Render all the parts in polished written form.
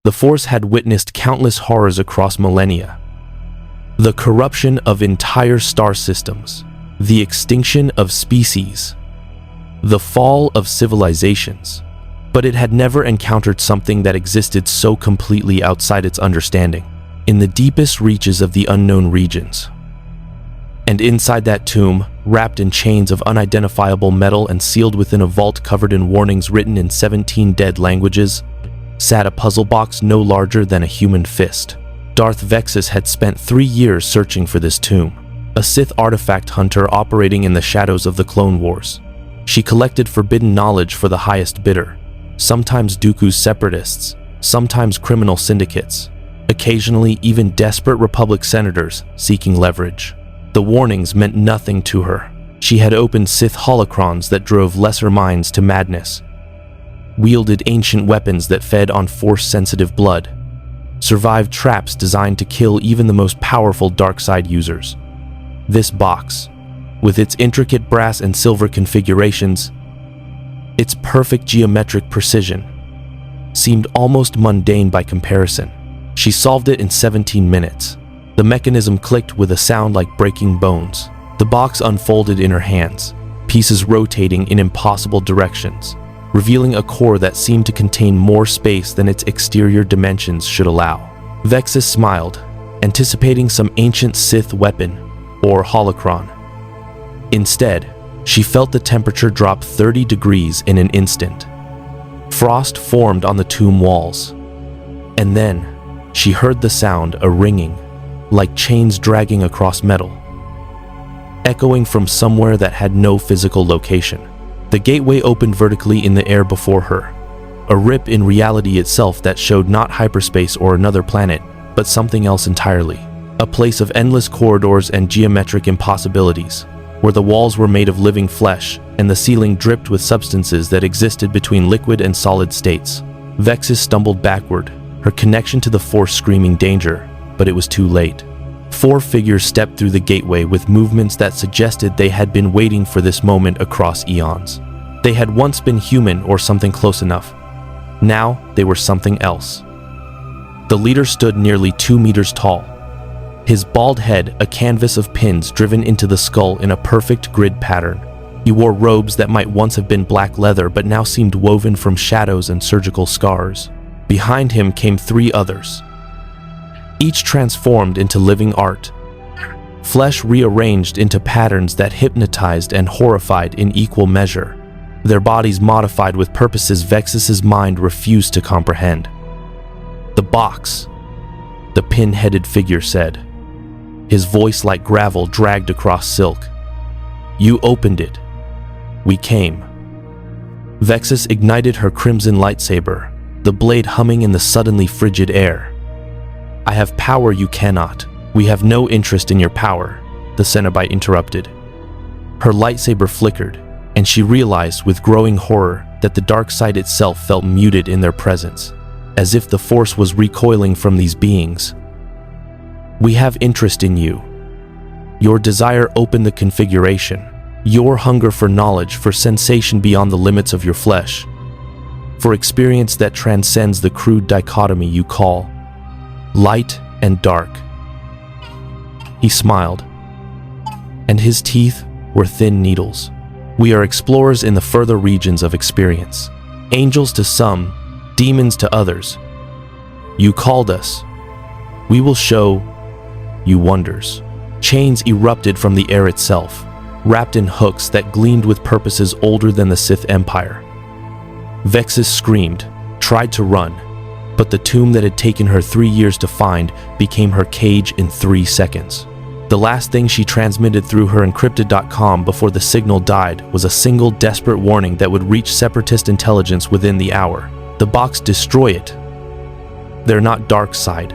The Force had witnessed countless horrors across millennia. The corruption of entire star systems, the extinction of species, the fall of civilizations. But it had never encountered something that existed so completely outside its understanding, in the deepest reaches of the unknown regions. And inside that tomb, wrapped in chains of unidentifiable metal and sealed within a vault covered in warnings written in 17 dead languages, sat a puzzle box no larger than a human fist. Darth Vexus had spent 3 years searching for this tomb, a Sith artifact hunter operating in the shadows of the Clone Wars. She collected forbidden knowledge for the highest bidder, sometimes Dooku's separatists, sometimes criminal syndicates, occasionally even desperate Republic senators seeking leverage. The warnings meant nothing to her. She had opened Sith holocrons that drove lesser minds to madness, wielded ancient weapons that fed on Force-sensitive blood, survived traps designed to kill even the most powerful dark side users. This box, with its intricate brass and silver configurations, its perfect geometric precision, seemed almost mundane by comparison. She solved it in 17 minutes. The mechanism clicked with a sound like breaking bones. The box unfolded in her hands, pieces rotating in impossible directions, revealing a core that seemed to contain more space than its exterior dimensions should allow. Vexus smiled, anticipating some ancient Sith weapon or holocron. Instead, she felt the temperature drop 30 degrees in an instant. Frost formed on the tomb walls. And then, she heard the sound, a ringing, like chains dragging across metal, echoing from somewhere that had no physical location. The gateway opened vertically in the air before her, a rip in reality itself that showed not hyperspace or another planet, but something else entirely. A place of endless corridors and geometric impossibilities, where the walls were made of living flesh and the ceiling dripped with substances that existed between liquid and solid states. Vexus stumbled backward, her connection to the Force screaming danger, but it was too late. 4 figures stepped through the gateway with movements that suggested they had been waiting for this moment across eons. They had once been human or something close enough. Now they were something else. The leader stood nearly 2 meters tall, his bald head a canvas of pins driven into the skull in a perfect grid pattern. He wore robes that might once have been black leather but now seemed woven from shadows and surgical scars. Behind him came 3 others, each transformed into living art, flesh rearranged into patterns that hypnotized and horrified in equal measure, their bodies modified with purposes Vexus's mind refused to comprehend. "The box," the pin-headed figure said, his voice like gravel dragged across silk. "You opened it. We came." Vexus ignited her crimson lightsaber, the blade humming in the suddenly frigid air. "I have power you cannot. We have no interest in your power," the Cenobite interrupted. Her lightsaber flickered, and she realized with growing horror that the dark side itself felt muted in their presence, as if the Force was recoiling from these beings. "We have interest in you. Your desire opened the configuration. Your hunger for knowledge, for sensation beyond the limits of your flesh, for experience that transcends the crude dichotomy you call light and dark." He smiled, and his teeth were thin needles. "We are explorers in the further regions of experience. Angels to some, demons to others. You called us. We will show you wonders." Chains erupted from the air itself, wrapped in hooks that gleamed with purposes older than the Sith Empire. Vexus screamed, tried to run, but the tomb that had taken her 3 years to find became her cage in 3 seconds. The last thing she transmitted through her encrypted.com before the signal died was a single desperate warning that would reach separatist intelligence within the hour. "The box, destroy it. They're not dark side.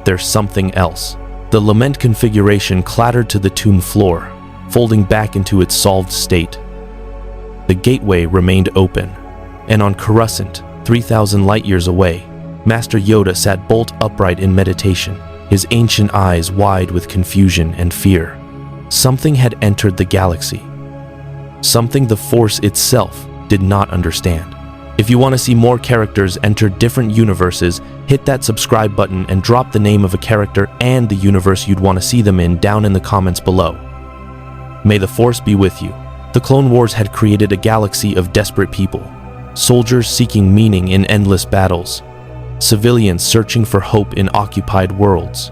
They're something else." The Lament Configuration clattered to the tomb floor, folding back into its solved state. The gateway remained open, and on Coruscant, 3,000 light-years away, Master Yoda sat bolt upright in meditation, his ancient eyes wide with confusion and fear. Something had entered the galaxy. Something the Force itself did not understand. If you want to see more characters enter different universes, hit that subscribe button and drop the name of a character and the universe you'd want to see them in down in the comments below. May the Force be with you. The Clone Wars had created a galaxy of desperate people, soldiers seeking meaning in endless battles, civilians searching for hope in occupied worlds,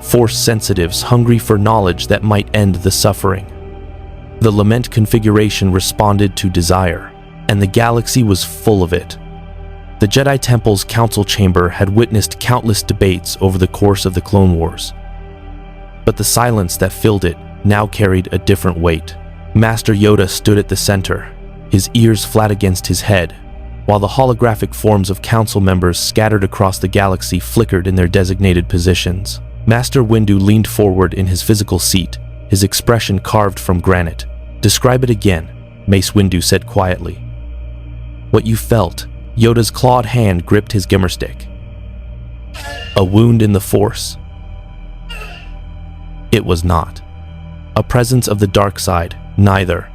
Force sensitives hungry for knowledge that might end the suffering. The Lament Configuration responded to desire, and the galaxy was full of it. The Jedi Temple's council chamber had witnessed countless debates over the course of the Clone Wars. But the silence that filled it now carried a different weight. Master Yoda stood at the center, his ears flat against his head, while the holographic forms of council members scattered across the galaxy flickered in their designated positions. Master Windu leaned forward in his physical seat, his expression carved from granite. "Describe it again," Mace Windu said quietly. "What you felt." Yoda's clawed hand gripped his gimmer stick. "A wound in the Force?" It was not. A presence of the dark side, neither.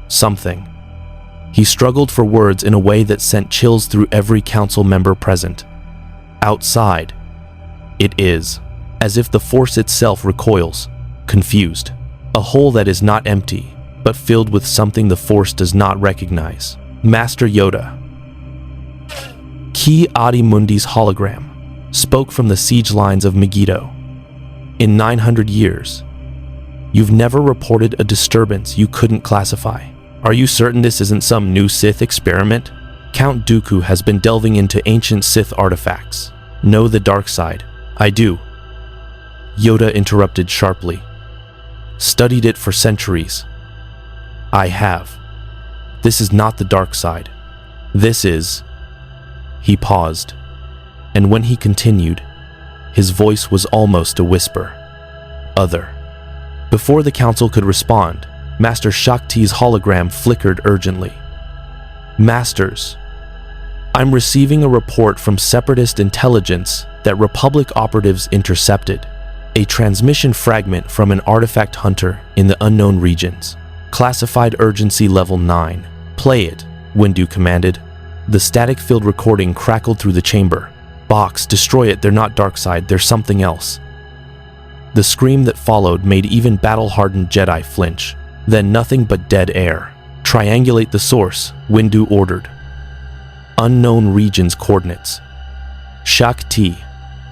Something. He struggled for words in a way that sent chills through every council member present. Outside. It is. As if the Force itself recoils, confused. A hole that is not empty, but filled with something the Force does not recognize. Master Yoda. Ki Adi Mundi's hologram spoke from the siege lines of Megiddo. In 900 years, you've never reported a disturbance you couldn't classify. Are you certain this isn't some new Sith experiment? Count Dooku has been delving into ancient Sith artifacts. Know the dark side. I do. Yoda interrupted sharply. Studied it for centuries. I have. This is not the dark side. This is... He paused, and when he continued, his voice was almost a whisper. Other. Before the council could respond, Master Shakti's hologram flickered urgently. Masters, I'm receiving a report from Separatist intelligence that Republic operatives intercepted a transmission fragment from an artifact hunter in the unknown regions. Classified urgency level 9. Play it, Windu commanded. The static-filled recording crackled through the chamber. Box, destroy it, they're not darkside, they're something else. The scream that followed made even battle-hardened Jedi flinch. Then nothing but dead air. Triangulate the source, Windu ordered. Unknown regions coordinates. Shakti,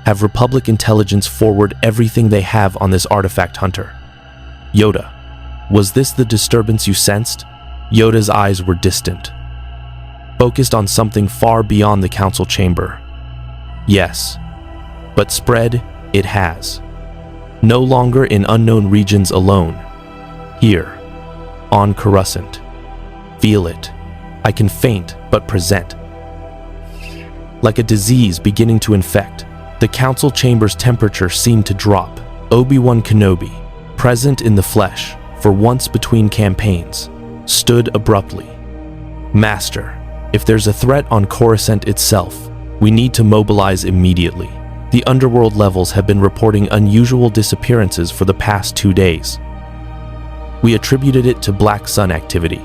have Republic intelligence forward everything they have on this artifact hunter. Yoda, was this the disturbance you sensed? Yoda's eyes were distant, focused on something far beyond the council chamber. Yes, but spread it has. No longer in unknown regions alone. Here, on Coruscant. Feel it. I can faint, but present. Like a disease beginning to infect, the council chamber's temperature seemed to drop. Obi-Wan Kenobi, present in the flesh, for once between campaigns, stood abruptly. Master, if there's a threat on Coruscant itself, we need to mobilize immediately. The underworld levels have been reporting unusual disappearances for the past 2 days. We attributed it to Black Sun activity.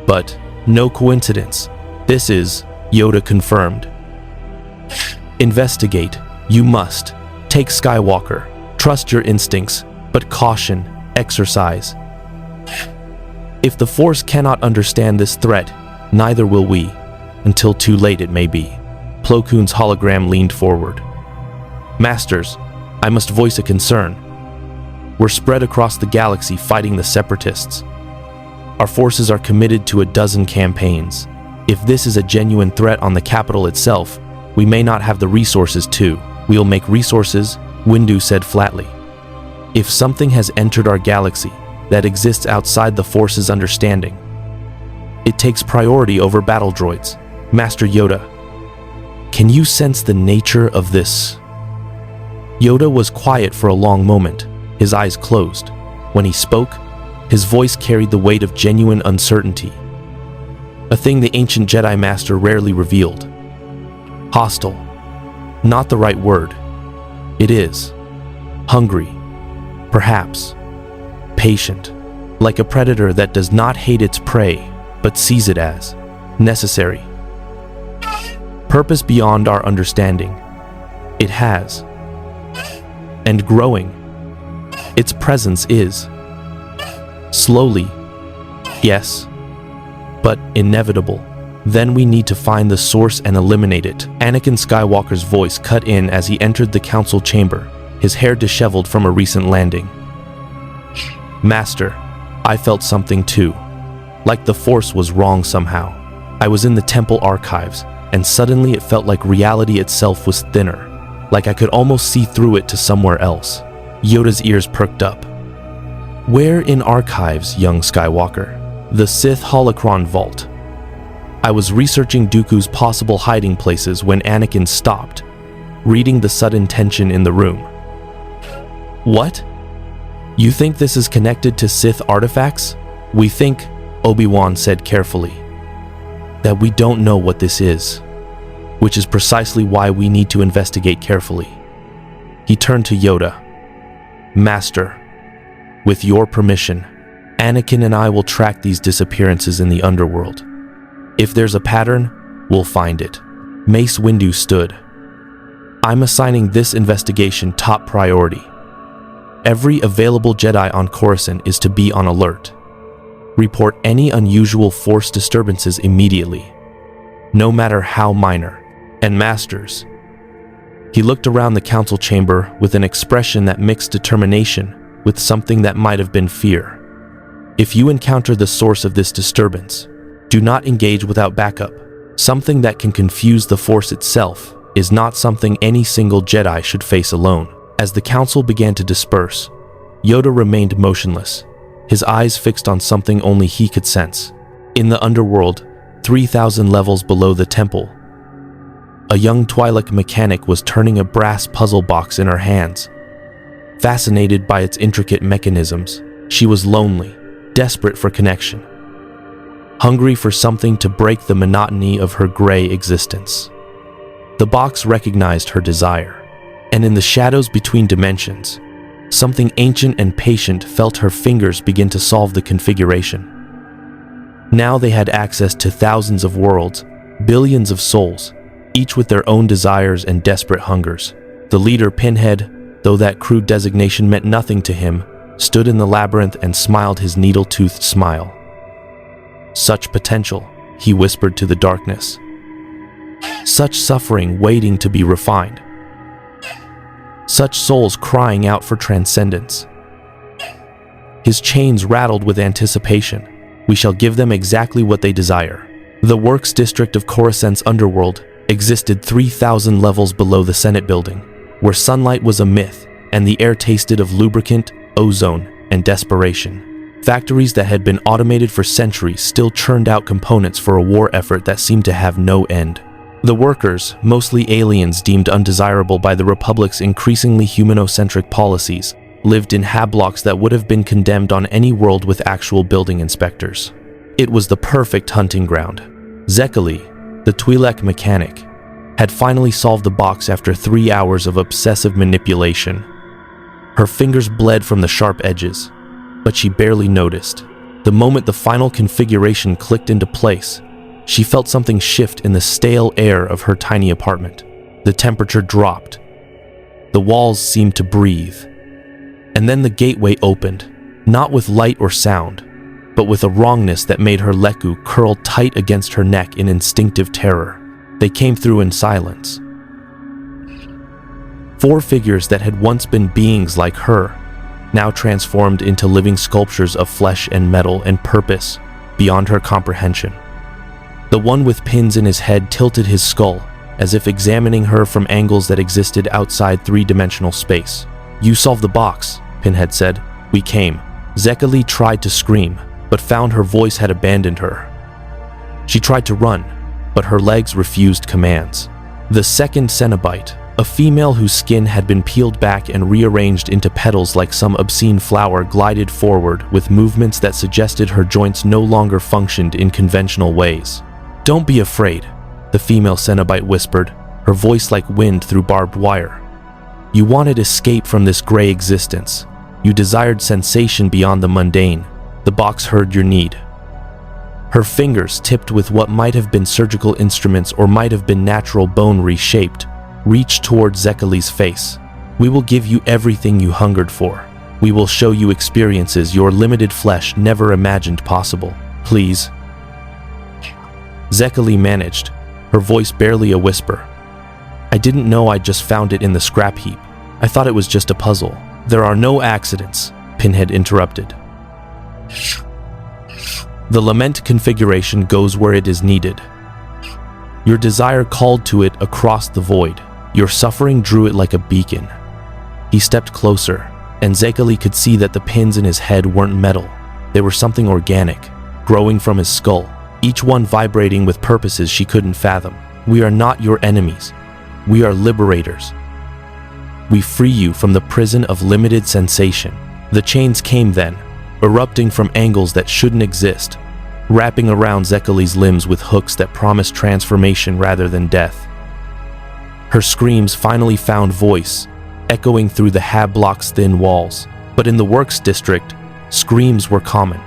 But no coincidence. This is, Yoda confirmed. Investigate. You must. Take Skywalker. Trust your instincts, but caution, exercise. If the Force cannot understand this threat, neither will we, until too late it may be. Plo Koon's hologram leaned forward. Masters, I must voice a concern. We're spread across the galaxy fighting the Separatists. Our forces are committed to a dozen campaigns. If this is a genuine threat on the capital itself, we may not have the resources to. We'll make resources, Windu said flatly. If something has entered our galaxy that exists outside the Force's understanding, it takes priority over battle droids. Master Yoda, can you sense the nature of this? Yoda was quiet for a long moment, his eyes closed. When he spoke, his voice carried the weight of genuine uncertainty, a thing the ancient Jedi Master rarely revealed. Hostile. Not the right word. It is. Hungry. Perhaps. Patient. Like a predator that does not hate its prey, but sees it as. necessary. Purpose beyond our understanding. It has. And growing. Its presence is. Slowly, yes, but inevitable. Then we need to find the source and eliminate it. Anakin Skywalker's voice cut in as he entered the council chamber, his hair disheveled from a recent landing. Master, I felt something too. Like the Force was wrong somehow. I was in the temple archives, and suddenly it felt like reality itself was thinner, like I could almost see through it to somewhere else. Yoda's ears perked up. Where in archives, young Skywalker? The Sith Holocron Vault. I was researching Dooku's possible hiding places when Anakin stopped, reading the sudden tension in the room. What? You think this is connected to Sith artifacts? We think, Obi-Wan said carefully, that we don't know what this is, which is precisely why we need to investigate carefully. He turned to Yoda. Master, with your permission, Anakin and I will track these disappearances in the underworld. If there's a pattern, we'll find it. Mace Windu stood. I'm assigning this investigation top priority. Every available Jedi on Coruscant is to be on alert. Report any unusual Force disturbances immediately, no matter how minor. And Masters. He looked around the council chamber with an expression that mixed determination with something that might have been fear. If you encounter the source of this disturbance, do not engage without backup. Something that can confuse the Force itself is not something any single Jedi should face alone. As the council began to disperse, Yoda remained motionless, his eyes fixed on something only he could sense. In the underworld, 3,000 levels below the temple, a young Twi'lek mechanic was turning a brass puzzle box in her hands. Fascinated by its intricate mechanisms, she was lonely, desperate for connection, hungry for something to break the monotony of her gray existence. The box recognized her desire, and in the shadows between dimensions, something ancient and patient felt her fingers begin to solve the configuration. Now they had access to thousands of worlds, billions of souls, each with their own desires and desperate hungers. The leader, Pinhead, though that crude designation meant nothing to him, stood in the labyrinth and smiled his needle-toothed smile. Such potential, he whispered to the darkness. Such suffering waiting to be refined. Such souls crying out for transcendence. His chains rattled with anticipation. We shall give them exactly what they desire. The Works District of Coruscant's underworld existed 3,000 levels below the Senate building, where sunlight was a myth and the air tasted of lubricant, ozone, and desperation. Factories that had been automated for centuries still churned out components for a war effort that seemed to have no end. The workers, mostly aliens deemed undesirable by the Republic's increasingly humanocentric policies, lived in hablocks that would have been condemned on any world with actual building inspectors. It was the perfect hunting ground. Zekali, the Twi'lek mechanic, had finally solved the box after 3 hours of obsessive manipulation. Her fingers bled from the sharp edges, but she barely noticed. The moment the final configuration clicked into place, she felt something shift in the stale air of her tiny apartment. The temperature dropped. The walls seemed to breathe. And then the gateway opened, not with light or sound, but with a wrongness that made her leku curl tight against her neck in instinctive terror. They came through in silence. 4 figures that had once been beings like her, now transformed into living sculptures of flesh and metal and purpose beyond her comprehension. The one with pins in his head tilted his skull, as if examining her from angles that existed outside 3-dimensional space. You solved the box, Pinhead said. We came. Zekali tried to scream, but found her voice had abandoned her. She tried to run, but her legs refused commands. The second Cenobite, a female whose skin had been peeled back and rearranged into petals like some obscene flower, glided forward with movements that suggested her joints no longer functioned in conventional ways. Don't be afraid, the female Cenobite whispered, her voice like wind through barbed wire. You wanted escape from this gray existence. You desired sensation beyond the mundane. The box heard your need. Her fingers, tipped with what might have been surgical instruments or might have been natural bone reshaped, reached toward Zekali's face. "We will give you everything you hungered for. We will show you experiences your limited flesh never imagined possible. Please." Zekali managed, her voice barely a whisper. "I didn't know I'd just found it in the scrap heap. I thought it was just a puzzle." "There are no accidents," Pinhead interrupted. "The Lament Configuration goes where it is needed. Your desire called to it across the void. Your suffering drew it like a beacon." He stepped closer, and Zekali could see that the pins in his head weren't metal. They were something organic, growing from his skull, each one vibrating with purposes she couldn't fathom. "We are not your enemies. We are liberators. We free you from the prison of limited sensation." The chains came then, erupting from angles that shouldn't exist, wrapping around Zekali's limbs with hooks that promised transformation rather than death. Her screams finally found voice, echoing through the hab block's thin walls. But in the Works District, screams were common.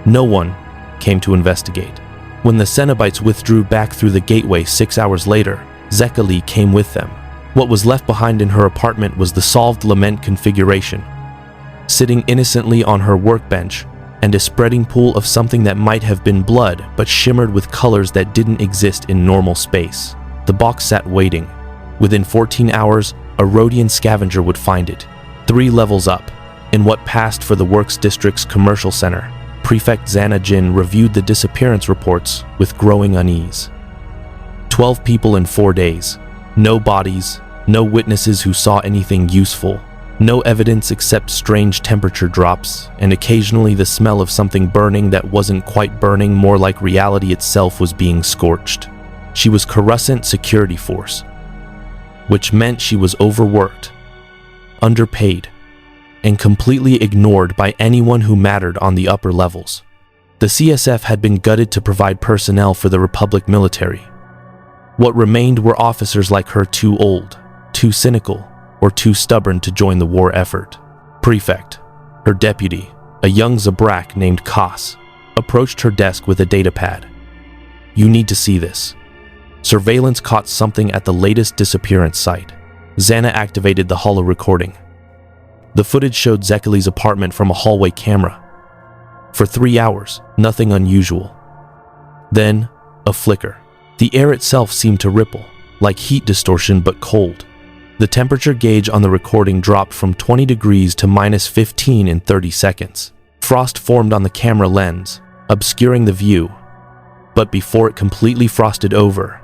No one came to investigate. When the Cenobites withdrew back through the gateway 6 hours later, Zekali came with them. What was left behind in her apartment was the solved Lament Configuration, sitting innocently on her workbench, and a spreading pool of something that might have been blood but shimmered with colors that didn't exist in normal space. The box sat waiting. Within 14 hours, a Rhodian scavenger would find it. 3 levels up, in what passed for the Works District's commercial center, Prefect Zana Jin reviewed the disappearance reports with growing unease. 12 people in 4 days. No bodies, no witnesses who saw anything useful. No evidence except strange temperature drops, and occasionally the smell of something burning that wasn't quite burning, more like reality itself was being scorched. She was Coruscant Security Force, which meant she was overworked, underpaid, and completely ignored by anyone who mattered on the upper levels. The CSF had been gutted to provide personnel for the Republic military. What remained were officers like her too old, too cynical, or too stubborn to join the war effort. Prefect, her deputy, a young Zabrak named Kas, approached her desk with a datapad. "You need to see this." Surveillance caught something at the latest disappearance site. Zana activated the holo recording. The footage showed Zekali's apartment from a hallway camera. For 3 hours, nothing unusual. Then, a flicker. The air itself seemed to ripple, like heat distortion but cold. The temperature gauge on the recording dropped from 20 degrees to -15 in 30 seconds. Frost formed on the camera lens, obscuring the view. But before it completely frosted over,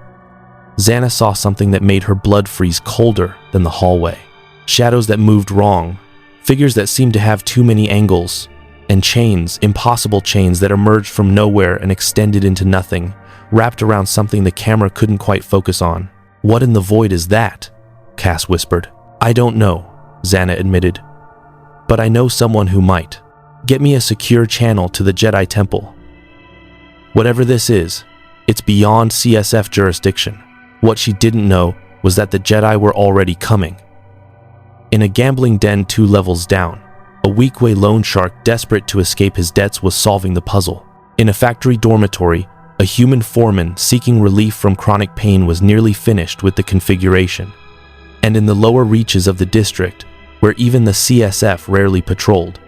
Zana saw something that made her blood freeze colder than the hallway. Shadows that moved wrong, figures that seemed to have too many angles, and chains, impossible chains that emerged from nowhere and extended into nothing, wrapped around something the camera couldn't quite focus on. "What in the void is that?" Cass whispered. "I don't know," Zana admitted. "But I know someone who might. Get me a secure channel to the Jedi Temple. Whatever this is, it's beyond CSF jurisdiction." What she didn't know was that the Jedi were already coming. In a gambling den 2 levels down, a weak-way loan shark desperate to escape his debts was solving the puzzle. In a factory dormitory, a human foreman seeking relief from chronic pain was nearly finished with the configuration. And in the lower reaches of the district, where even the CSF rarely patrolled,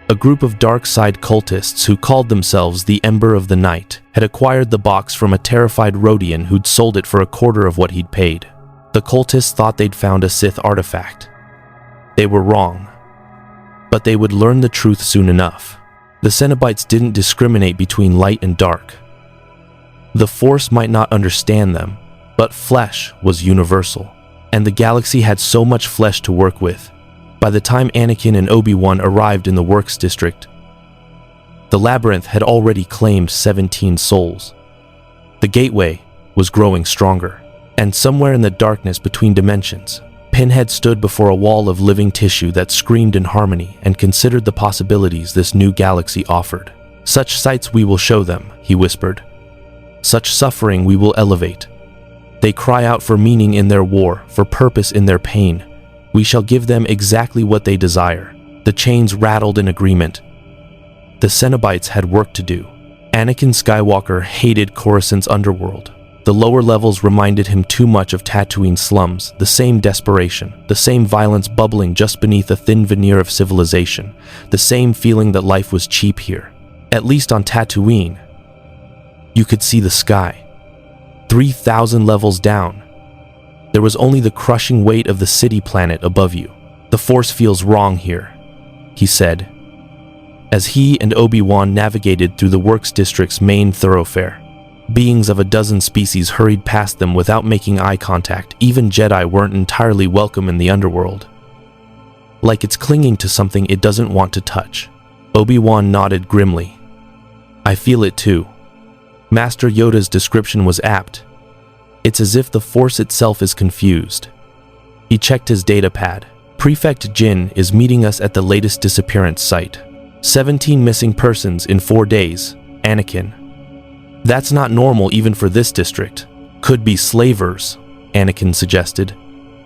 a group of dark-side cultists who called themselves the Ember of the Night had acquired the box from a terrified Rhodian who'd sold it for a quarter of what he'd paid. The cultists thought they'd found a Sith artifact. They were wrong. But they would learn the truth soon enough. The Cenobites didn't discriminate between light and dark. The Force might not understand them, but flesh was universal. And the galaxy had so much flesh to work with. By the time Anakin and Obi-Wan arrived in the Works District, the labyrinth had already claimed 17 souls. The gateway was growing stronger, and somewhere in the darkness between dimensions, Pinhead stood before a wall of living tissue that screamed in harmony and considered the possibilities this new galaxy offered. "Such sights we will show them," he whispered. "Such suffering we will elevate. They cry out for meaning in their war, for purpose in their pain. We shall give them exactly what they desire." The chains rattled in agreement. The Cenobites had work to do. Anakin Skywalker hated Coruscant's underworld. The lower levels reminded him too much of Tatooine slums, the same desperation, the same violence bubbling just beneath a thin veneer of civilization, the same feeling that life was cheap here. At least on Tatooine, you could see the sky. 3,000 levels down, there was only the crushing weight of the city planet above you. "The Force feels wrong here," he said, as he and Obi-Wan navigated through the Works District's main thoroughfare. Beings of a dozen species hurried past them without making eye contact. Even Jedi weren't entirely welcome in the underworld. Like it's clinging to something it doesn't want to touch. Obi-Wan nodded grimly. "I feel it too." Master Yoda's description was apt. It's as if the Force itself is confused. He checked his datapad. Prefect Jin is meeting us at the latest disappearance site. 17 missing persons in 4 days, Anakin. That's not normal even for this district. Could be slavers, Anakin suggested,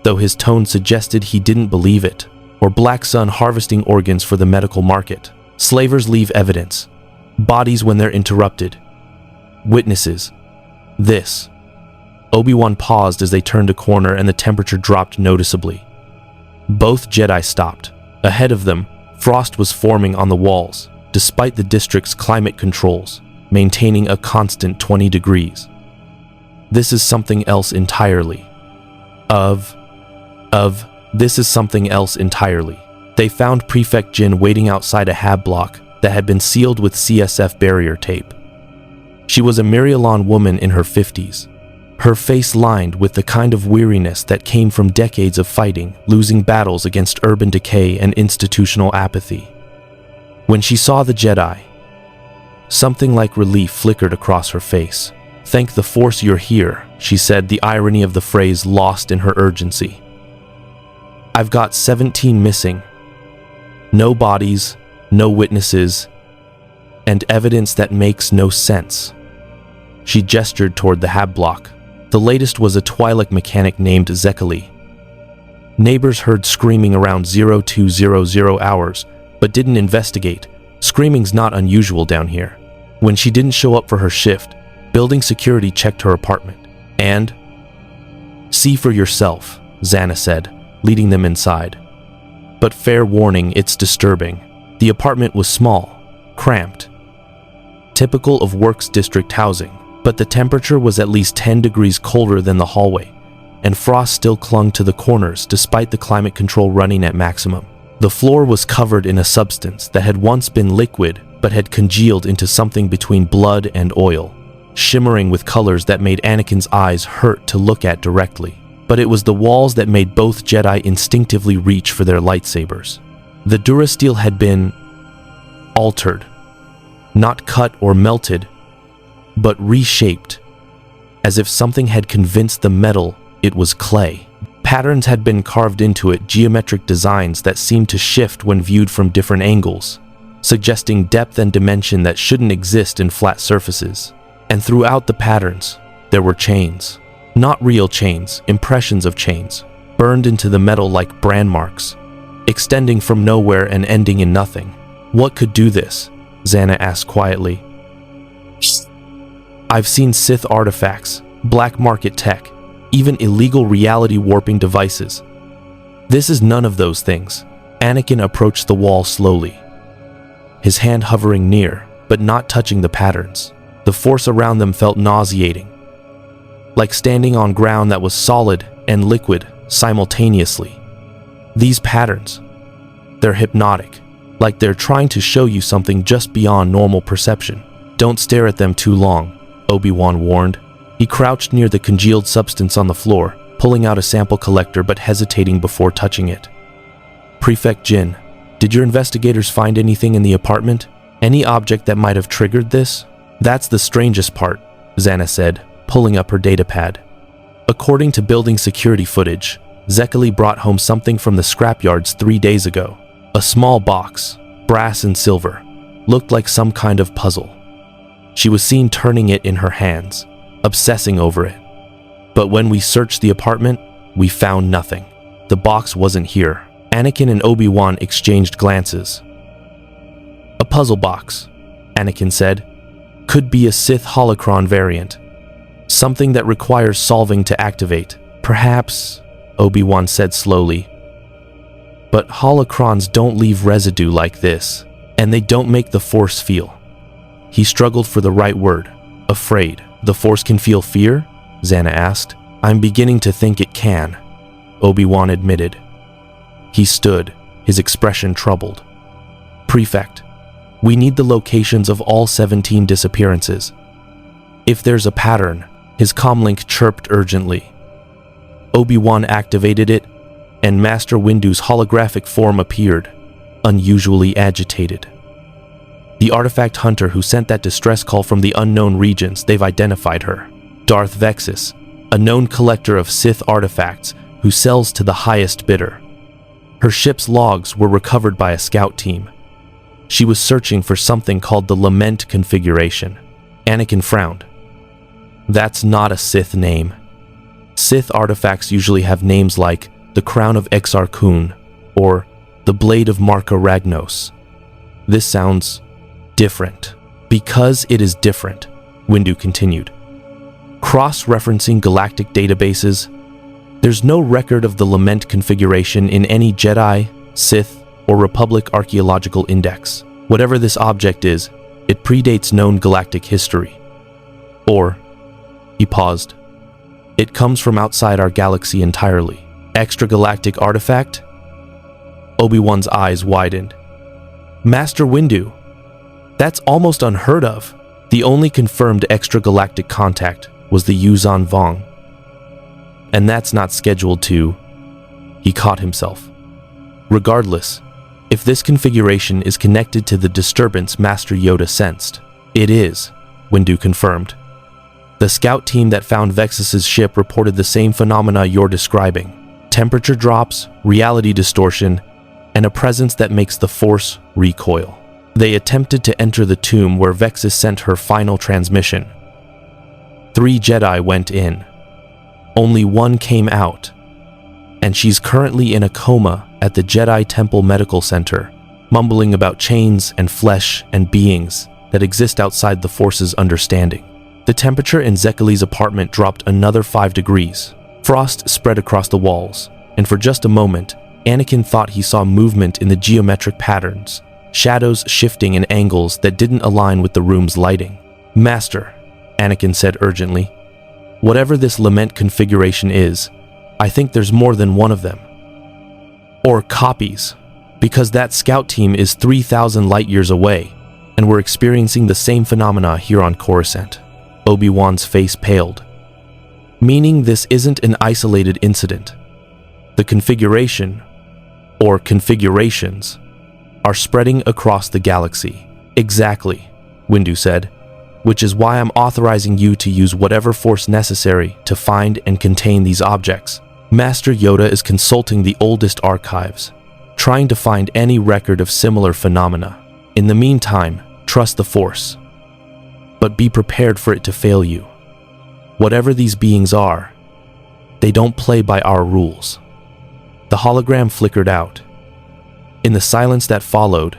though his tone suggested he didn't believe it. Or Black Sun harvesting organs for the medical market. Slavers leave evidence. Bodies when they're interrupted. Witnesses. This. Obi-Wan paused as they turned a corner and the temperature dropped noticeably. Both Jedi stopped. Ahead of them, frost was forming on the walls, despite the district's climate controls, maintaining a constant 20 degrees. This is something else entirely. This is something else entirely. They found Prefect Jin waiting outside a hab block that had been sealed with CSF barrier tape. She was a Mirielon woman in her 50s, her face lined with the kind of weariness that came from decades of fighting, losing battles against urban decay and institutional apathy. When she saw the Jedi, something like relief flickered across her face. "Thank the Force you're here," she said, the irony of the phrase lost in her urgency. "I've got 17 missing. No bodies, no witnesses, and evidence that makes no sense." She gestured toward the hab block. The latest was a Twi'lek mechanic named Zekali. Neighbors heard screaming around 0200 hours, but didn't investigate. Screaming's not unusual down here. When she didn't show up for her shift, building security checked her apartment. And, "See for yourself," Xana said, leading them inside. "But fair warning, it's disturbing." The apartment was small, cramped, typical of Works District housing, but the temperature was at least 10 degrees colder than the hallway, and frost still clung to the corners despite the climate control running at maximum. The floor was covered in a substance that had once been liquid but had congealed into something between blood and oil, shimmering with colors that made Anakin's eyes hurt to look at directly. But it was the walls that made both Jedi instinctively reach for their lightsabers. The durasteel had been altered, not cut or melted, but reshaped, as if something had convinced the metal it was clay. Patterns had been carved into it, geometric designs that seemed to shift when viewed from different angles, suggesting depth and dimension that shouldn't exist in flat surfaces. And throughout the patterns, there were chains. Not real chains, impressions of chains, burned into the metal like brand marks, extending from nowhere and ending in nothing. "What could do this?" Xana asked quietly. "I've seen Sith artifacts, black market tech, even illegal reality warping devices. This is none of those things." Anakin approached the wall slowly, his hand hovering near, but not touching the patterns. The force around them felt nauseating, like standing on ground that was solid and liquid simultaneously. These patterns, they're hypnotic, like they're trying to show you something just beyond normal perception. "Don't stare at them too long," Obi-Wan warned. He crouched near the congealed substance on the floor, pulling out a sample collector but hesitating before touching it. "Prefect Jin, did your investigators find anything in the apartment? Any object that might have triggered this?" "That's the strangest part," Xana said, pulling up her datapad. According to building security footage, Zekali brought home something from the scrapyards 3 days ago. A small box, brass and silver, looked like some kind of puzzle. She was seen turning it in her hands, obsessing over it. But when we searched the apartment, we found nothing. The box wasn't here. Anakin and Obi-Wan exchanged glances. "A puzzle box," Anakin said. Could be a Sith holocron variant, something that requires solving to activate. Perhaps, Obi-Wan said slowly. But holocrons don't leave residue like this, and they don't make the Force feel. He struggled for the right word. Afraid. The Force can feel fear? Xana asked. I'm beginning to think it can, Obi-Wan admitted. He stood, his expression troubled. Prefect, we need the locations of all 17 disappearances. If there's a pattern, his comlink chirped urgently. Obi-Wan activated it, and Master Windu's holographic form appeared, unusually agitated. The artifact hunter who sent that distress call from the unknown regions, they've identified her. Darth Vexus, a known collector of Sith artifacts who sells to the highest bidder. Her ship's logs were recovered by a scout team. She was searching for something called the Lament Configuration. Anakin frowned. That's not a Sith name. Sith artifacts usually have names like the Crown of Exar Kun or the Blade of Marka Ragnos. This sounds different. Because it is different, Windu continued. Cross-referencing galactic databases, there's no record of the Lament Configuration in any Jedi, Sith, or Republic archaeological index. Whatever this object is, it predates known galactic history. Or, he paused, it comes from outside our galaxy entirely. Extragalactic artifact? Obi-Wan's eyes widened. Master Windu, that's almost unheard of. The only confirmed extragalactic contact was the Yuzan Vong. And that's not scheduled to... He caught himself. Regardless, if this configuration is connected to the disturbance Master Yoda sensed, it is, Windu confirmed. The scout team that found Vexus's ship reported the same phenomena you're describing. Temperature drops, reality distortion, and a presence that makes the Force recoil. They attempted to enter the tomb where Vexus sent her final transmission. 3 Jedi went in. Only 1 came out, and she's currently in a coma at the Jedi Temple Medical Center, mumbling about chains and flesh and beings that exist outside the Force's understanding. The temperature in Zekali's apartment dropped another 5 degrees. Frost spread across the walls, and for just a moment, Anakin thought he saw movement in the geometric patterns, shadows shifting in angles that didn't align with the room's lighting. Master, Anakin said urgently, whatever this Lament Configuration is, I think there's more than one of them. Or copies, because that scout team is 3,000 light years away, and we're experiencing the same phenomena here on Coruscant. Obi-Wan's face paled. Meaning this isn't an isolated incident. The configuration, or configurations, are spreading across the galaxy. Exactly, Windu said, which is why I'm authorizing you to use whatever force necessary to find and contain these objects. Master Yoda is consulting the oldest archives, trying to find any record of similar phenomena. In the meantime, trust the Force. But be prepared for it to fail you. Whatever these beings are, they don't play by our rules. The hologram flickered out. In the silence that followed,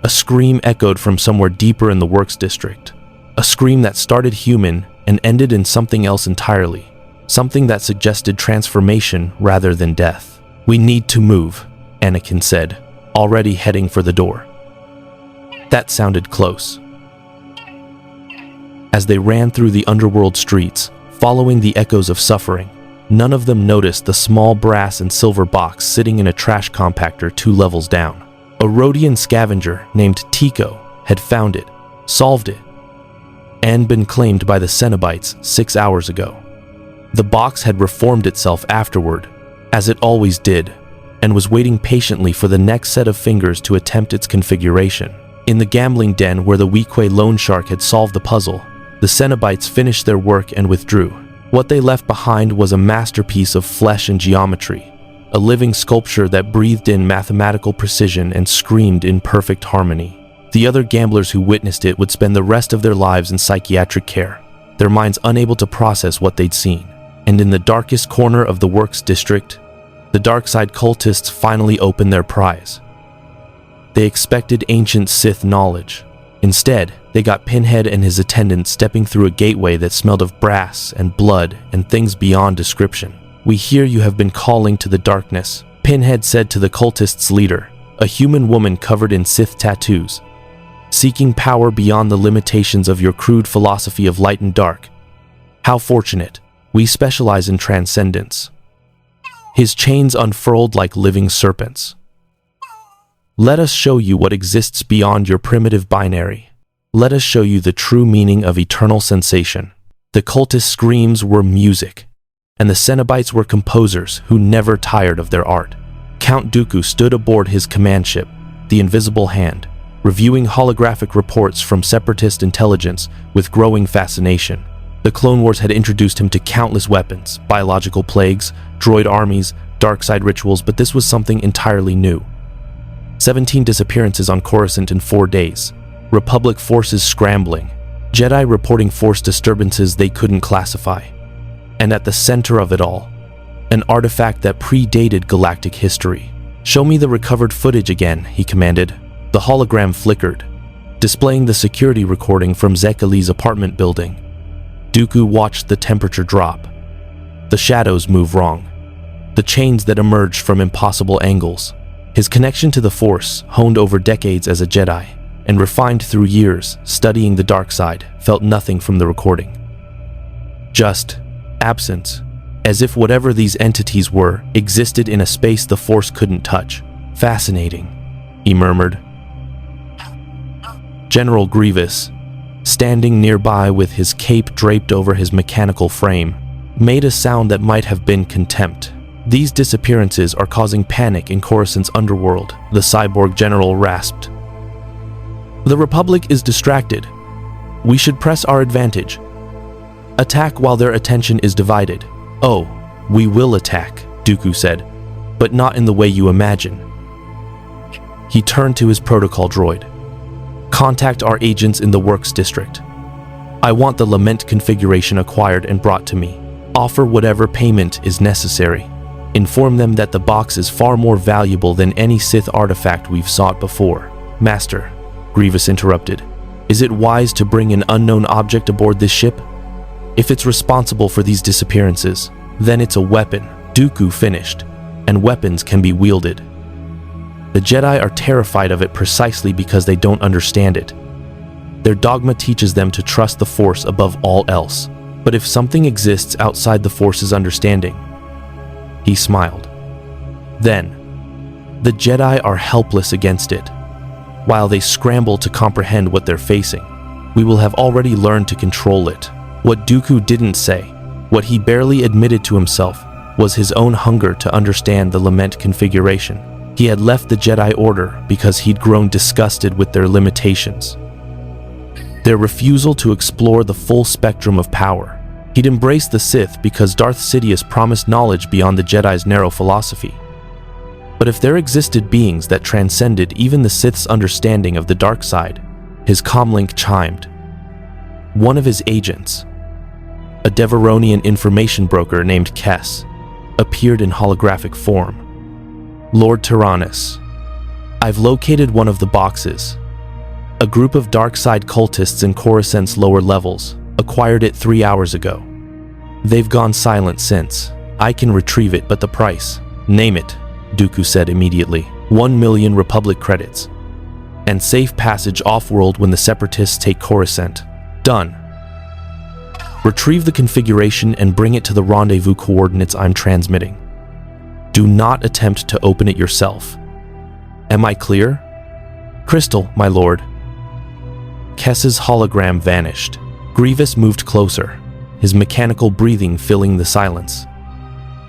a scream echoed from somewhere deeper in the Works District. A scream that started human and ended in something else entirely. Something that suggested transformation rather than death. We need to move, Anakin said, already heading for the door. That sounded close. As they ran through the underworld streets, following the echoes of suffering, none of them noticed the small brass and silver box sitting in a trash compactor 2 levels down. A Rhodian scavenger named Tico had found it, solved it, and been claimed by the Cenobites 6 hours ago. The box had reformed itself afterward, as it always did, and was waiting patiently for the next set of fingers to attempt its configuration. In the gambling den where the Weequay loan shark had solved the puzzle, the Cenobites finished their work and withdrew. What they left behind was a masterpiece of flesh and geometry, a living sculpture that breathed in mathematical precision and screamed in perfect harmony. The other gamblers who witnessed it would spend the rest of their lives in psychiatric care, their minds unable to process what they'd seen. And in the darkest corner of the Works District, the dark side cultists finally opened their prize. They expected ancient Sith knowledge. Instead, They got Pinhead and his attendants stepping through a gateway that smelled of brass and blood and things beyond description. "We hear you have been calling to the darkness," Pinhead said to the cultists' leader, a human woman covered in Sith tattoos, "seeking power beyond the limitations of your crude philosophy of light and dark. How fortunate. We specialize in transcendence." His chains unfurled like living serpents. "Let us show you what exists beyond your primitive binary. Let us show you the true meaning of eternal sensation." The cultist screams were music, and the Cenobites were composers who never tired of their art. Count Dooku stood aboard his command ship, the Invisible Hand, reviewing holographic reports from Separatist intelligence with growing fascination. The Clone Wars had introduced him to countless weapons, biological plagues, droid armies, dark side rituals, but this was something entirely new. 17 disappearances on Coruscant in 4 days. Republic forces scrambling. Jedi reporting force disturbances they couldn't classify. And at the center of it all, an artifact that predated galactic history. "Show me the recovered footage again," he commanded. The hologram flickered, displaying the security recording from Zekali's apartment building. Dooku watched the temperature drop. The shadows move wrong. The chains that emerged from impossible angles. His connection to the Force, honed over decades as a Jedi, and refined through years studying the dark side, felt nothing from the recording. Just absence, as if whatever these entities were existed in a space the Force couldn't touch. "Fascinating," he murmured. General Grievous, standing nearby with his cape draped over his mechanical frame, made a sound that might have been contempt. "These disappearances are causing panic in Coruscant's underworld," the cyborg general rasped. "The Republic is distracted. We should press our advantage. Attack while their attention is divided." "Oh, we will attack," Dooku said, "but not in the way you imagine." He turned to his protocol droid. "Contact our agents in the Works District. I want the Lament Configuration acquired and brought to me. Offer whatever payment is necessary. Inform them that the box is far more valuable than any Sith artifact we've sought before." "Master," Grievous interrupted, "is it wise to bring an unknown object aboard this ship? If it's responsible for these disappearances, then it's a weapon," Dooku finished, "and weapons can be wielded. The Jedi are terrified of it precisely because they don't understand it. Their dogma teaches them to trust the Force above all else. But if something exists outside the Force's understanding," he smiled, "then the Jedi are helpless against it. While they scramble to comprehend what they're facing, we will have already learned to control it." What Dooku didn't say, what he barely admitted to himself, was his own hunger to understand the Lament Configuration. He had left the Jedi Order because he'd grown disgusted with their limitations, their refusal to explore the full spectrum of power. He'd embraced the Sith because Darth Sidious promised knowledge beyond the Jedi's narrow philosophy. But if there existed beings that transcended even the Sith's understanding of the dark side, his comlink chimed. One of his agents, a Devaronian information broker named Kess, appeared in holographic form. "Lord Tyrannus, I've located one of the boxes. A group of dark side cultists in Coruscant's lower levels acquired it 3 hours ago. They've gone silent since. I can retrieve it, but the price..." "Name it," Dooku said immediately. 1 million Republic credits. And safe passage off-world when the Separatists take Coruscant. "Done. Retrieve the configuration and bring it to the rendezvous coordinates I'm transmitting. Do not attempt to open it yourself. Am I clear?" "Crystal, my lord." Kess's hologram vanished. Grievous moved closer, his mechanical breathing filling the silence.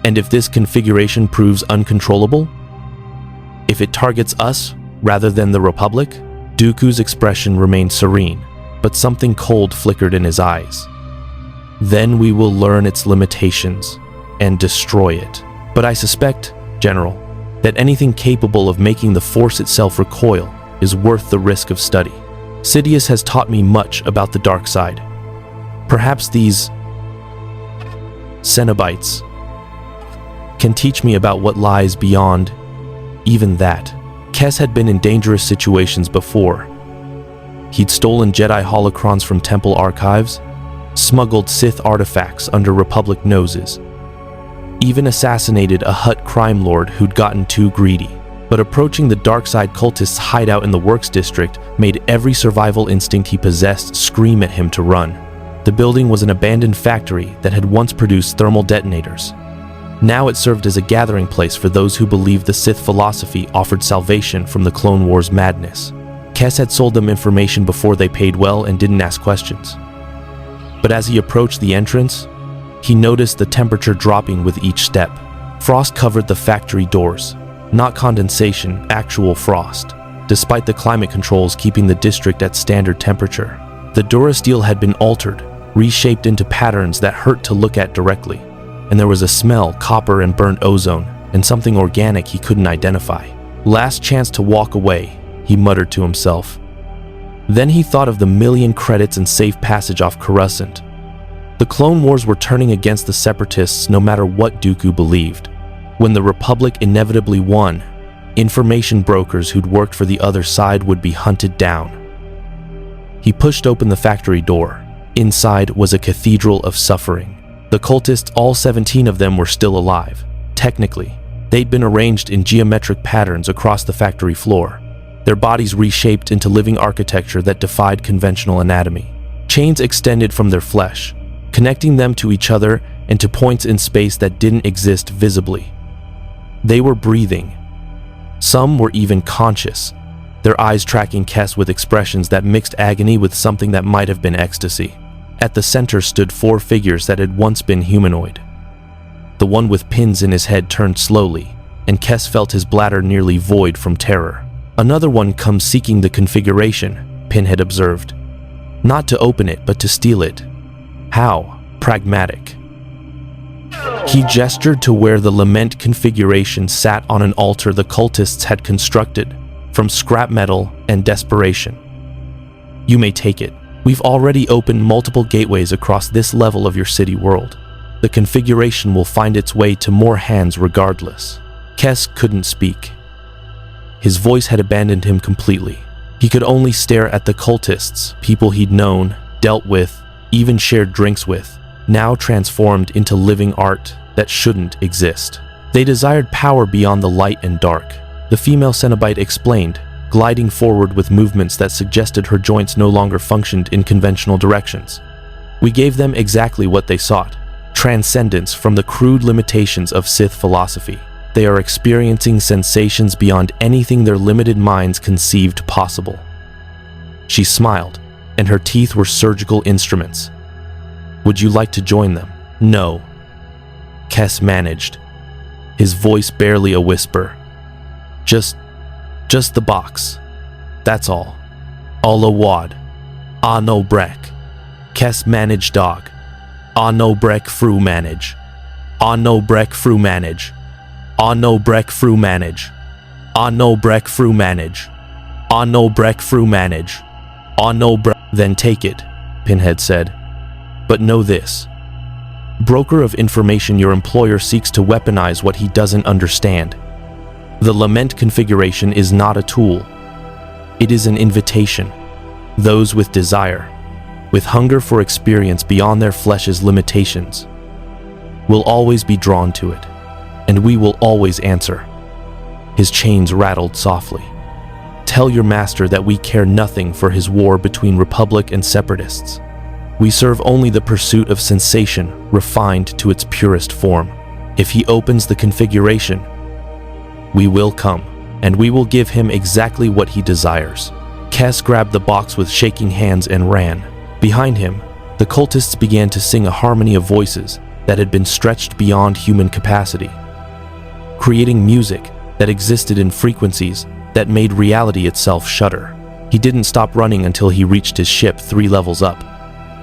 "And if this configuration proves uncontrollable? If it targets us rather than the Republic?" Dooku's expression remained serene, but something cold flickered in his eyes. "Then we will learn its limitations and destroy it. But I suspect, General, that anything capable of making the Force itself recoil is worth the risk of study. Sidious has taught me much about the dark side. Perhaps these Cenobites can teach me about what lies beyond even that." Kess had been in dangerous situations before. He'd stolen Jedi holocrons from temple archives, smuggled Sith artifacts under Republic noses, even assassinated a Hutt crime lord who'd gotten too greedy. But approaching the dark-side cultists' hideout in the Works District made every survival instinct he possessed scream at him to run. The building was an abandoned factory that had once produced thermal detonators. Now it served as a gathering place for those who believed the Sith philosophy offered salvation from the Clone Wars madness. Kes had sold them information before they paid well and didn't ask questions. But as he approached the entrance, he noticed the temperature dropping with each step. Frost covered the factory doors. Not condensation, actual frost, despite the climate controls keeping the district at standard temperature. The Durasteel had been altered, reshaped into patterns that hurt to look at directly, and there was a smell, copper and burnt ozone, and something organic he couldn't identify. Last chance to walk away, he muttered to himself. Then he thought of the million credits and safe passage off Coruscant. The Clone Wars were turning against the Separatists no matter what Dooku believed. When the Republic inevitably won, information brokers who'd worked for the other side would be hunted down. He pushed open the factory door. Inside was a cathedral of suffering. The cultists, all 17 of them, were still alive. Technically, they'd been arranged in geometric patterns across the factory floor, their bodies reshaped into living architecture that defied conventional anatomy. Chains extended from their flesh, connecting them to each other and to points in space that didn't exist visibly. They were breathing. Some were even conscious, their eyes tracking Kes with expressions that mixed agony with something that might have been ecstasy. At the center stood 4 figures that had once been humanoid. The one with pins in his head turned slowly, and Kes felt his bladder nearly void from terror. Another one comes seeking the configuration, Pinhead observed. Not to open it, but to steal it. How? Pragmatic. He gestured to where the Lament Configuration sat on an altar the cultists had constructed from scrap metal and desperation. You may take it. We've already opened multiple gateways across this level of your city world. The configuration will find its way to more hands regardless. Kes couldn't speak. His voice had abandoned him completely. He could only stare at the cultists, people he'd known, dealt with, even shared drinks with, now transformed into living art that shouldn't exist. They desired power beyond the light and dark, the female Cenobite explained, gliding forward with movements that suggested her joints no longer functioned in conventional directions. We gave them exactly what they sought, transcendence from the crude limitations of Sith philosophy. They are experiencing sensations beyond anything their limited minds conceived possible. She smiled, and her teeth were surgical instruments. Would you like to join them? No. Kes managed, his voice barely a whisper. Just the box. That's all. Alla wad. Ah no brek. Kes manage dog. Ah no brek fru manage. Ah no brek fru manage. Ah no brek fru manage. Ah no brek fru manage. Ah no brek fru manage. Ah no brek. Then take it, Pinhead said. But know this. Broker of information, your employer seeks to weaponize what he doesn't understand. The Lament Configuration is not a tool. It is an invitation. Those with desire, with hunger for experience beyond their flesh's limitations, will always be drawn to it, and we will always answer. His chains rattled softly. Tell your master that we care nothing for his war between Republic and Separatists. We serve only the pursuit of sensation refined to its purest form. If he opens the configuration, we will come, and we will give him exactly what he desires. Kes grabbed the box with shaking hands and ran. Behind him, the cultists began to sing a harmony of voices that had been stretched beyond human capacity, creating music that existed in frequencies that made reality itself shudder. He didn't stop running until he reached his ship 3 levels up.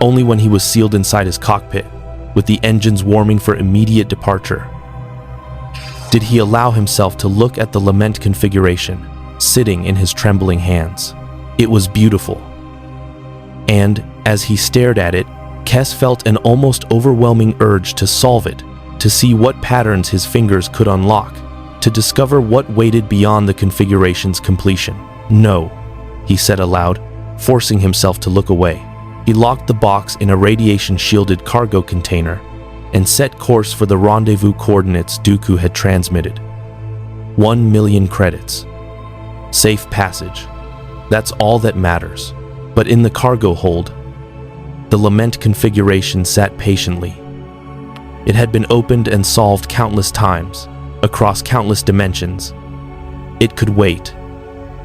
Only when he was sealed inside his cockpit, with the engines warming for immediate departure, did he allow himself to look at the Lament Configuration, sitting in his trembling hands. It was beautiful. And, as he stared at it, Kes felt an almost overwhelming urge to solve it, to see what patterns his fingers could unlock, to discover what waited beyond the configuration's completion. No, he said aloud, forcing himself to look away. He locked the box in a radiation-shielded cargo container and set course for the rendezvous coordinates Dooku had transmitted. 1 million credits. Safe passage. That's all that matters. But in the cargo hold, the Lament Configuration sat patiently. It had been opened and solved countless times, across countless dimensions. It could wait.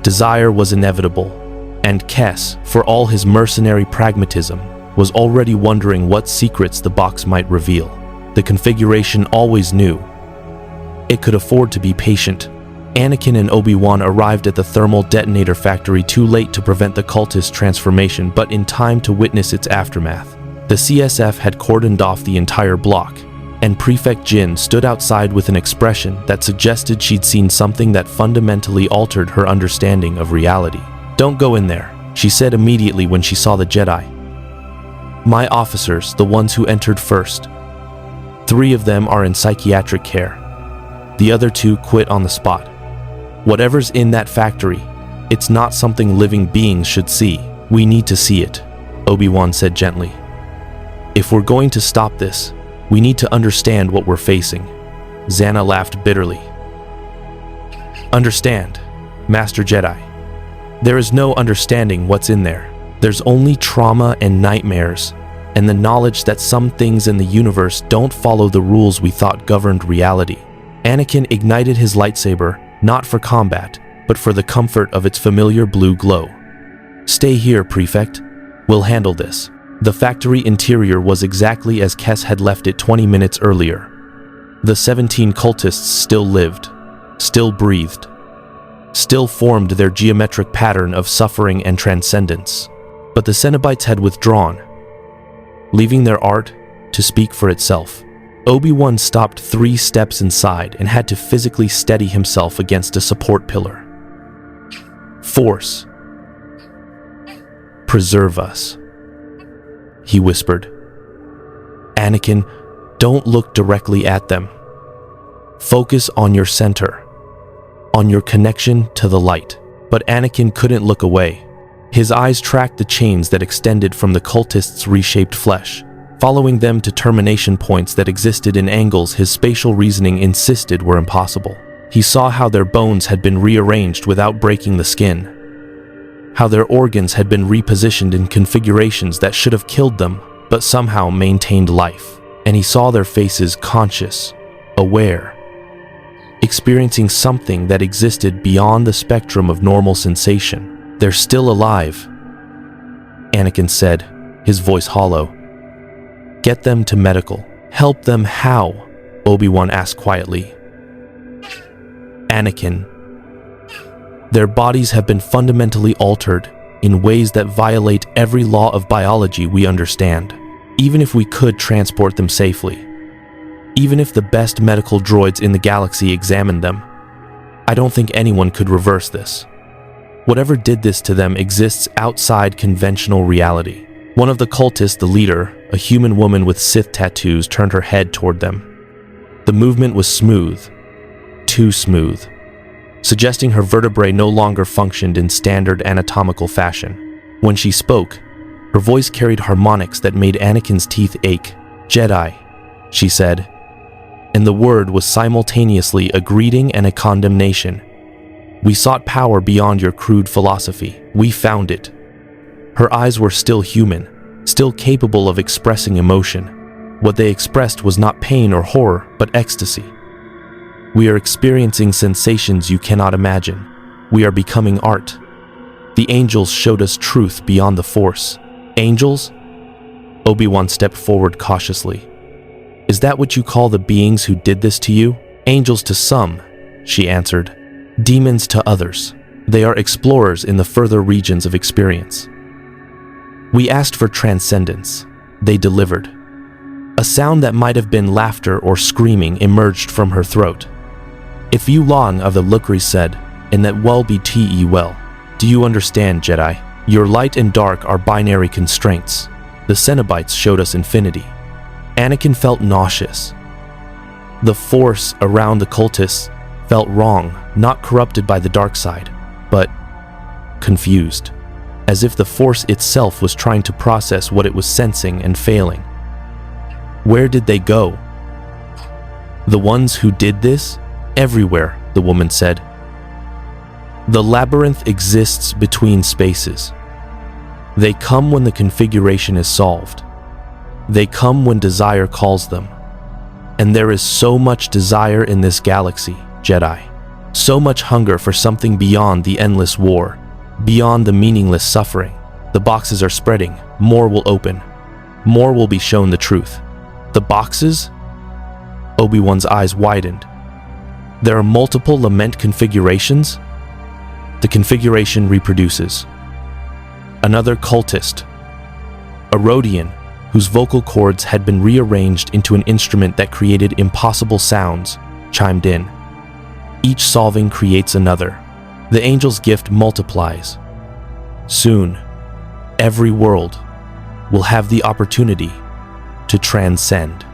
Desire was inevitable, and Kess, for all his mercenary pragmatism, was already wondering what secrets the box might reveal. The configuration always knew. It could afford to be patient. Anakin and Obi-Wan arrived at the thermal detonator factory too late to prevent the cultist transformation, but in time to witness its aftermath. The CSF had cordoned off the entire block, and Prefect Jin stood outside with an expression that suggested she'd seen something that fundamentally altered her understanding of reality. "Don't go in there," she said immediately when she saw the Jedi. "My officers, the ones who entered first. 3 of them are in psychiatric care. The other 2 quit on the spot. Whatever's in that factory, it's not something living beings should see. We need to see it," Obi-Wan said gently. "If we're going to stop this, we need to understand what we're facing." Zana laughed bitterly. "Understand, Master Jedi. There is no understanding what's in there. There's only trauma and nightmares, and the knowledge that some things in the universe don't follow the rules we thought governed reality." Anakin ignited his lightsaber, not for combat, but for the comfort of its familiar blue glow. "Stay here, Prefect. We'll handle this." The factory interior was exactly as Kess had left it 20 minutes earlier. The 17 cultists still lived, still breathed, still formed their geometric pattern of suffering and transcendence. But the Cenobites had withdrawn, leaving their art to speak for itself. Obi-Wan stopped 3 steps inside and had to physically steady himself against a support pillar. "Force, preserve us," he whispered. "Anakin, don't look directly at them. Focus on your center, on your connection to the light." But Anakin couldn't look away. His eyes tracked the chains that extended from the cultists' reshaped flesh, following them to termination points that existed in angles his spatial reasoning insisted were impossible. He saw how their bones had been rearranged without breaking the skin, how their organs had been repositioned in configurations that should have killed them, but somehow maintained life. And he saw their faces conscious, aware, experiencing something that existed beyond the spectrum of normal sensation. "They're still alive," Anakin said, his voice hollow. "Get them to medical." "Help them how?" Obi-Wan asked quietly. "Anakin, their bodies have been fundamentally altered in ways that violate every law of biology we understand. Even if we could transport them safely, even if the best medical droids in the galaxy examined them, I don't think anyone could reverse this. Whatever did this to them exists outside conventional reality." One of the cultists, the leader, a human woman with Sith tattoos, turned her head toward them. The movement was smooth, too smooth, suggesting her vertebrae no longer functioned in standard anatomical fashion. When she spoke, her voice carried harmonics that made Anakin's teeth ache. "Jedi," she said, and the word was simultaneously a greeting and a condemnation. "We sought power beyond your crude philosophy. We found it." Her eyes were still human, still capable of expressing emotion. What they expressed was not pain or horror, but ecstasy. "We are experiencing sensations you cannot imagine. We are becoming art. The angels showed us truth beyond the Force." "Angels?" Obi-Wan stepped forward cautiously. "Is that what you call the beings who did this to you?" "Angels to some," she answered. "Demons to others. They are explorers in the further regions of experience. We asked for transcendence. They delivered." A sound that might have been laughter or screaming emerged from her throat. "If you long of the Lukri said, and that well be te well. Do you understand, Jedi? Your light and dark are binary constraints. The Cenobites showed us infinity." Anakin felt nauseous. The force around the cultists felt wrong, not corrupted by the dark side, but confused. as if the Force itself was trying to process what it was sensing and failing. Where did they go? The ones who did this? Everywhere, the woman said. The labyrinth exists between spaces. They come when the configuration is solved. They come when desire calls them. And there is so much desire in this galaxy, Jedi. So much hunger for something beyond the endless war, beyond the meaningless suffering. The boxes are spreading. More will open. More will be shown the truth. The boxes? Obi-Wan's eyes widened. There are multiple Lament configurations? The configuration reproduces. Another cultist, a Rodian, whose vocal cords had been rearranged into an instrument that created impossible sounds, chimed in. Each solving creates another. The angel's gift multiplies. Soon, every world will have the opportunity to transcend.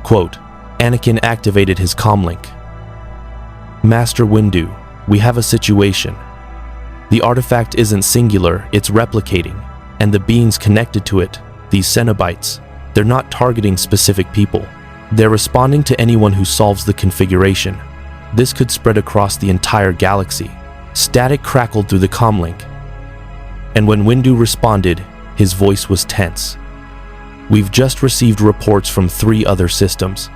Quote, Anakin activated his comlink. Master Windu, we have a situation. The artifact isn't singular, it's replicating, and the beings connected to it, these Cenobites, they're not targeting specific people. They're responding to anyone who solves the configuration. This could spread across the entire galaxy. Static crackled through the comlink. And when Windu responded, his voice was tense. We've just received reports from 3 other systems.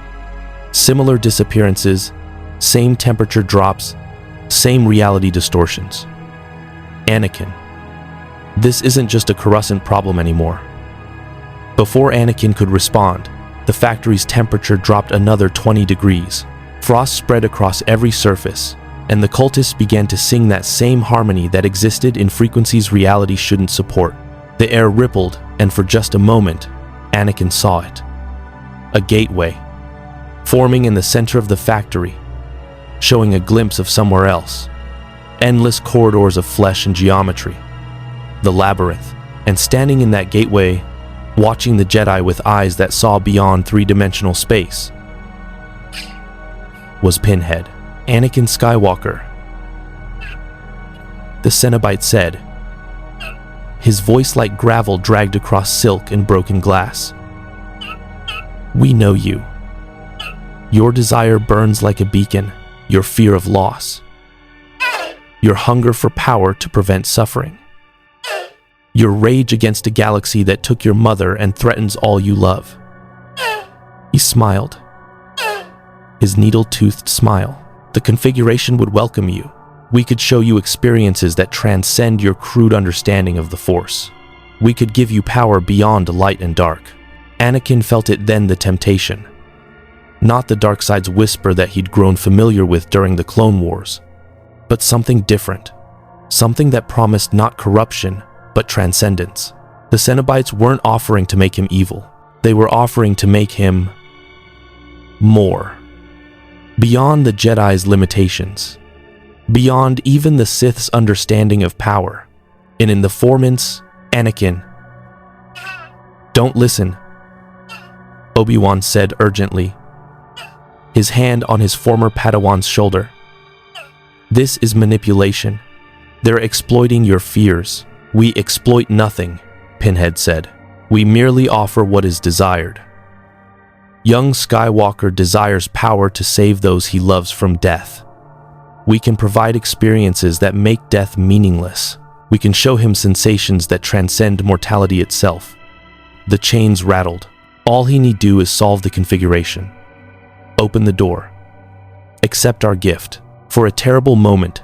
Similar disappearances, same temperature drops, same reality distortions. Anakin, this isn't just a Coruscant problem anymore. Before Anakin could respond, the factory's temperature dropped another 20 degrees. Frost spread across every surface, and the cultists began to sing that same harmony that existed in frequencies reality shouldn't support. The air rippled, and for just a moment, Anakin saw it. A gateway, forming in the center of the factory, showing a glimpse of somewhere else. Endless corridors of flesh and geometry. The labyrinth. And standing in that gateway, watching the Jedi with eyes that saw beyond 3-dimensional space, was Pinhead, Anakin Skywalker. The Cenobite said, his voice like gravel dragged across silk and broken glass. We know you. Your desire burns like a beacon, your fear of loss, your hunger for power to prevent suffering, your rage against a galaxy that took your mother and threatens all you love. He smiled, his needle-toothed smile. The configuration would welcome you. We could show you experiences that transcend your crude understanding of the Force. We could give you power beyond light and dark. Anakin felt it then, the temptation. Not the dark side's whisper that he'd grown familiar with during the Clone Wars, but something different. Something that promised not corruption, but transcendence. The Cenobites weren't offering to make him evil. They were offering to make him more. Beyond the Jedi's limitations. Beyond even the Sith's understanding of power. And in the formants, Anakin. Don't listen, Obi-Wan said urgently, his hand on his former Padawan's shoulder. This is manipulation. They're exploiting your fears. We exploit nothing, Pinhead said. We merely offer what is desired. Young Skywalker desires power to save those he loves from death. We can provide experiences that make death meaningless. We can show him sensations that transcend mortality itself. The chains rattled. All he need do is solve the configuration. Open the door. Accept our gift. For a terrible moment,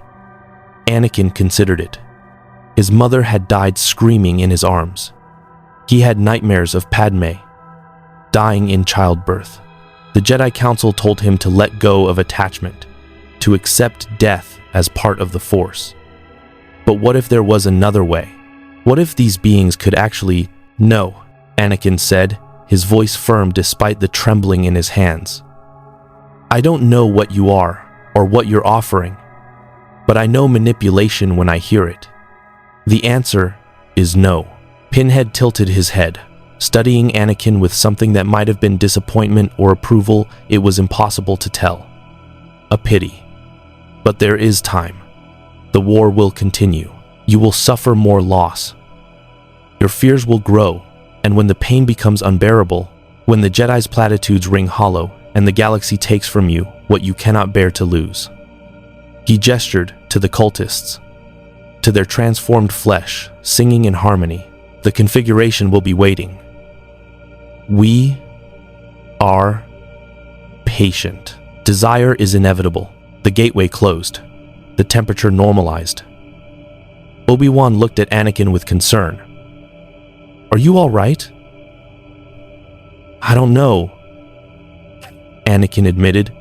Anakin considered it. His mother had died screaming in his arms. He had nightmares of Padme, dying in childbirth. The Jedi Council told him to let go of attachment, to accept death as part of the Force. But what if there was another way? What if these beings could actually know? Anakin said, his voice firm despite the trembling in his hands. I don't know what you are or what you're offering, but I know manipulation when I hear it. The answer is no. Pinhead tilted his head, studying Anakin with something that might have been disappointment or approval. It was impossible to tell. A pity. But there is time. The war will continue. You will suffer more loss, Your fears will grow, and when the pain becomes unbearable, when the Jedi's platitudes ring hollow and the galaxy takes from you what you cannot bear to lose. He gestured to the cultists, to their transformed flesh, singing in harmony. The configuration will be waiting. We are patient. Desire is inevitable. The gateway closed. The temperature normalized. Obi-Wan looked at Anakin with concern. Are you all right? I don't know, Anakin admitted.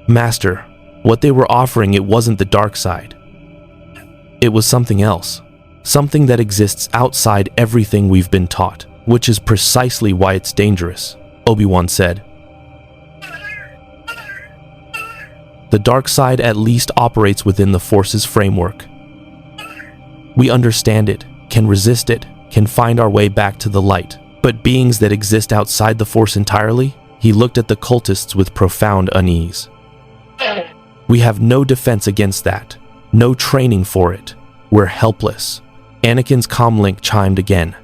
Master, what they were offering, it wasn't the dark side. It was something else. Something that exists outside everything we've been taught, which is precisely why it's dangerous, Obi-Wan said. The dark side at least operates within the Force's framework. We understand it, can resist it, can find our way back to the light. But beings that exist outside the Force entirely? He looked at the cultists with profound unease. We have no defense against that, no training for it. We're helpless. Anakin's comlink chimed again.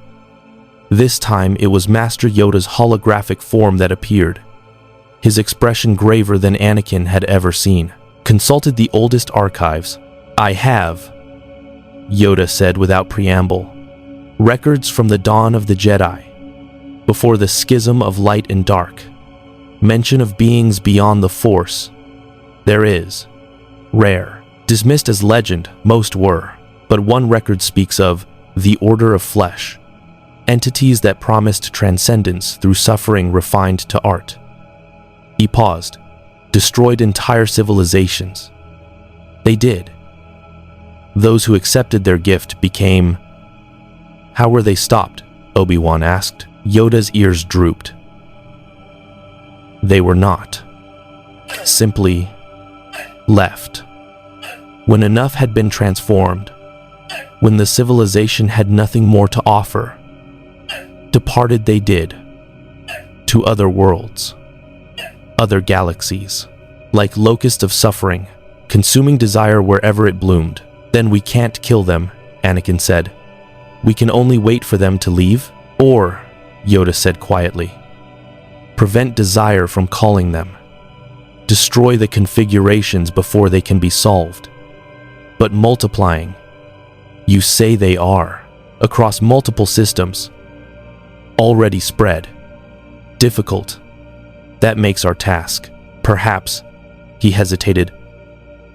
This time it was Master Yoda's holographic form that appeared, his expression graver than Anakin had ever seen. Consulted the oldest archives. I have, Yoda said without preamble. Records from the dawn of the Jedi, before the schism of light and dark. Mention of beings beyond the Force. There is. Rare. Dismissed as legend, most were. But one record speaks of the Order of Flesh. Entities that promised transcendence through suffering refined to art. He paused. Destroyed entire civilizations. They did. Those who accepted their gift became... How were they stopped? Obi-Wan asked. Yoda's ears drooped. They were not. Simply left. When enough had been transformed, when the civilization had nothing more to offer, departed they did, to other worlds, other galaxies, like locusts of suffering, consuming desire wherever it bloomed. Then we can't kill them, Anakin said. We can only wait for them to leave, or, Yoda said quietly, prevent desire from calling them. Destroy the configurations before they can be solved. But multiplying, you say they are, across multiple systems, already spread. Difficult. That makes our task, perhaps, he hesitated,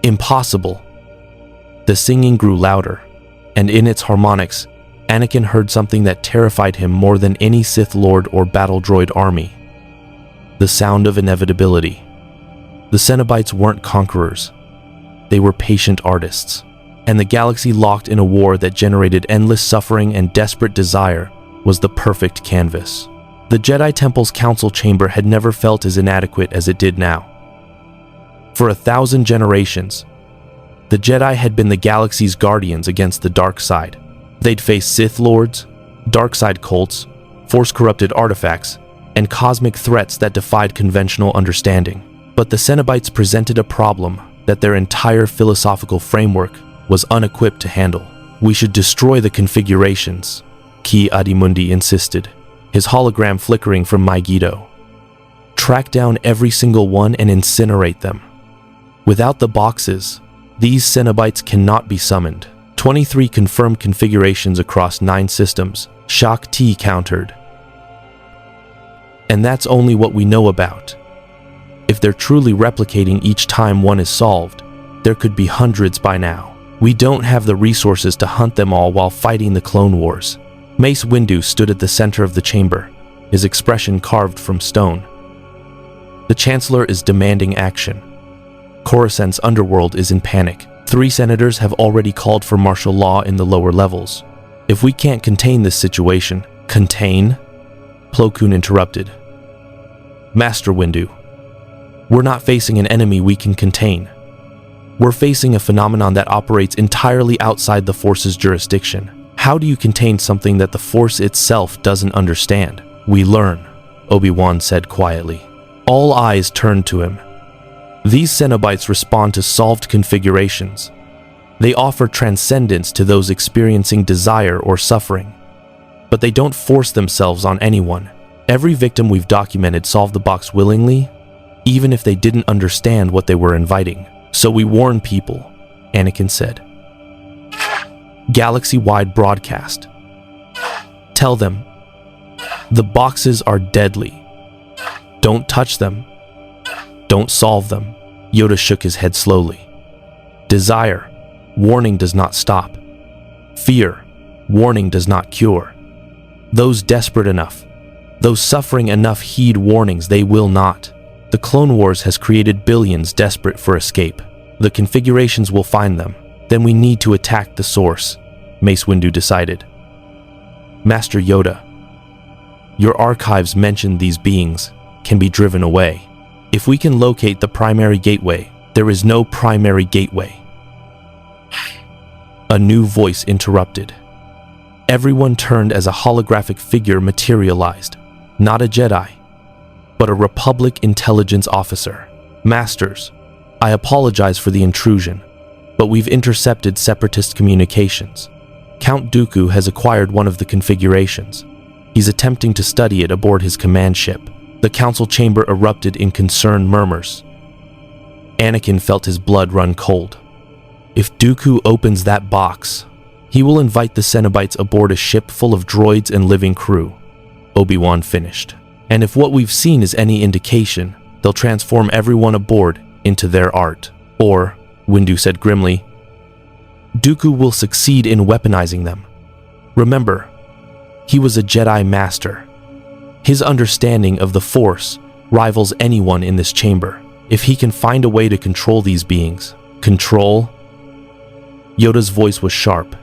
impossible. The singing grew louder, and in its harmonics, Anakin heard something that terrified him more than any Sith Lord or battle droid army. The sound of inevitability. The Cenobites weren't conquerors. They were patient artists. And the galaxy locked in a war that generated endless suffering and desperate desire was the perfect canvas. The Jedi Temple's council chamber had never felt as inadequate as it did now. For 1,000 generations, the Jedi had been the galaxy's guardians against the dark side. They'd faced Sith Lords, dark side cults, Force-corrupted artifacts, and cosmic threats that defied conventional understanding. But the Cenobites presented a problem that their entire philosophical framework was unequipped to handle. We should destroy the configurations, Ki Adimundi insisted, his hologram flickering from Megiddo. Track down every single one and incinerate them. Without the boxes, these Cenobites cannot be summoned. 23 confirmed configurations across 9 systems, Shak Ti countered. And that's only what we know about. If they're truly replicating each time one is solved, there could be hundreds by now. We don't have the resources to hunt them all while fighting the Clone Wars. Mace Windu stood at the center of the chamber, his expression carved from stone. The Chancellor is demanding action. Coruscant's underworld is in panic. 3 senators have already called for martial law in the lower levels. If we can't contain this situation... Contain? Plo Koon interrupted. Master Windu, we're not facing an enemy we can contain. We're facing a phenomenon that operates entirely outside the Force's jurisdiction. How do you contain something that the Force itself doesn't understand? We learn, Obi-Wan said quietly. All eyes turned to him. These Cenobites respond to solved configurations. They offer transcendence to those experiencing desire or suffering. but they don't force themselves on anyone. Every victim we've documented solved the box willingly, even if they didn't understand what they were inviting. So we warn people, Anakin said. Galaxy-wide broadcast. Tell them, the boxes are deadly. Don't touch them. Don't solve them. Yoda shook his head slowly. Desire, warning does not stop. Fear, warning does not cure. Those desperate enough, those suffering enough heed warnings, they will not. The Clone Wars has created billions desperate for escape. The configurations will find them. Then we need to attack the source, Mace Windu decided. Master Yoda, your archives mention these beings can be driven away. If we can locate the primary gateway, there is no primary gateway. A new voice interrupted. Everyone turned as a holographic figure materialized. Not a Jedi, but a Republic intelligence officer. Masters, I apologize for the intrusion, but we've intercepted Separatist communications. Count Dooku has acquired one of the configurations. He's attempting to study it aboard his command ship. The council chamber erupted in concerned murmurs. Anakin felt his blood run cold. If Dooku opens that box, he will invite the Cenobites aboard a ship full of droids and living crew, Obi-Wan finished. And if what we've seen is any indication, they'll transform everyone aboard into their art. Or, Windu said grimly, Dooku will succeed in weaponizing them. Remember, he was a Jedi Master. His understanding of the Force rivals anyone in this chamber. If he can find a way to control these beings. Control? Yoda's voice was sharp.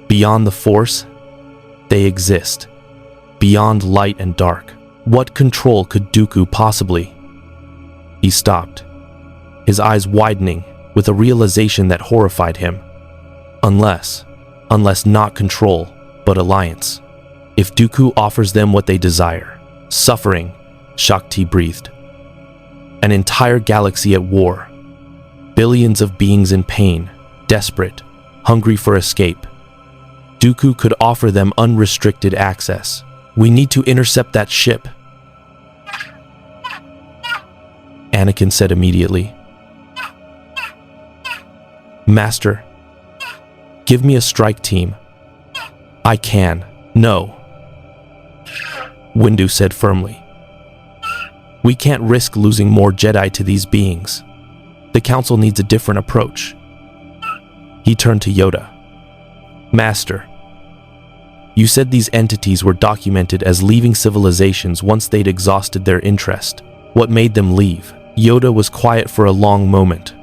Beyond the Force, they exist. Beyond light and dark. What control could Dooku possibly? He stopped, his eyes widening with a realization that horrified him. Unless not control, but alliance. If Dooku offers them what they desire, suffering, Shakti breathed. An entire galaxy at war. Billions of beings in pain, desperate, hungry for escape. Dooku could offer them unrestricted access. We need to intercept that ship, Anakin said immediately. Master, give me a strike team. I can. No, Windu said firmly. We can't risk losing more Jedi to these beings. The Council needs a different approach. He turned to Yoda. Master, you said these entities were documented as leaving civilizations once they'd exhausted their interest. What made them leave? Yoda was quiet for a long moment.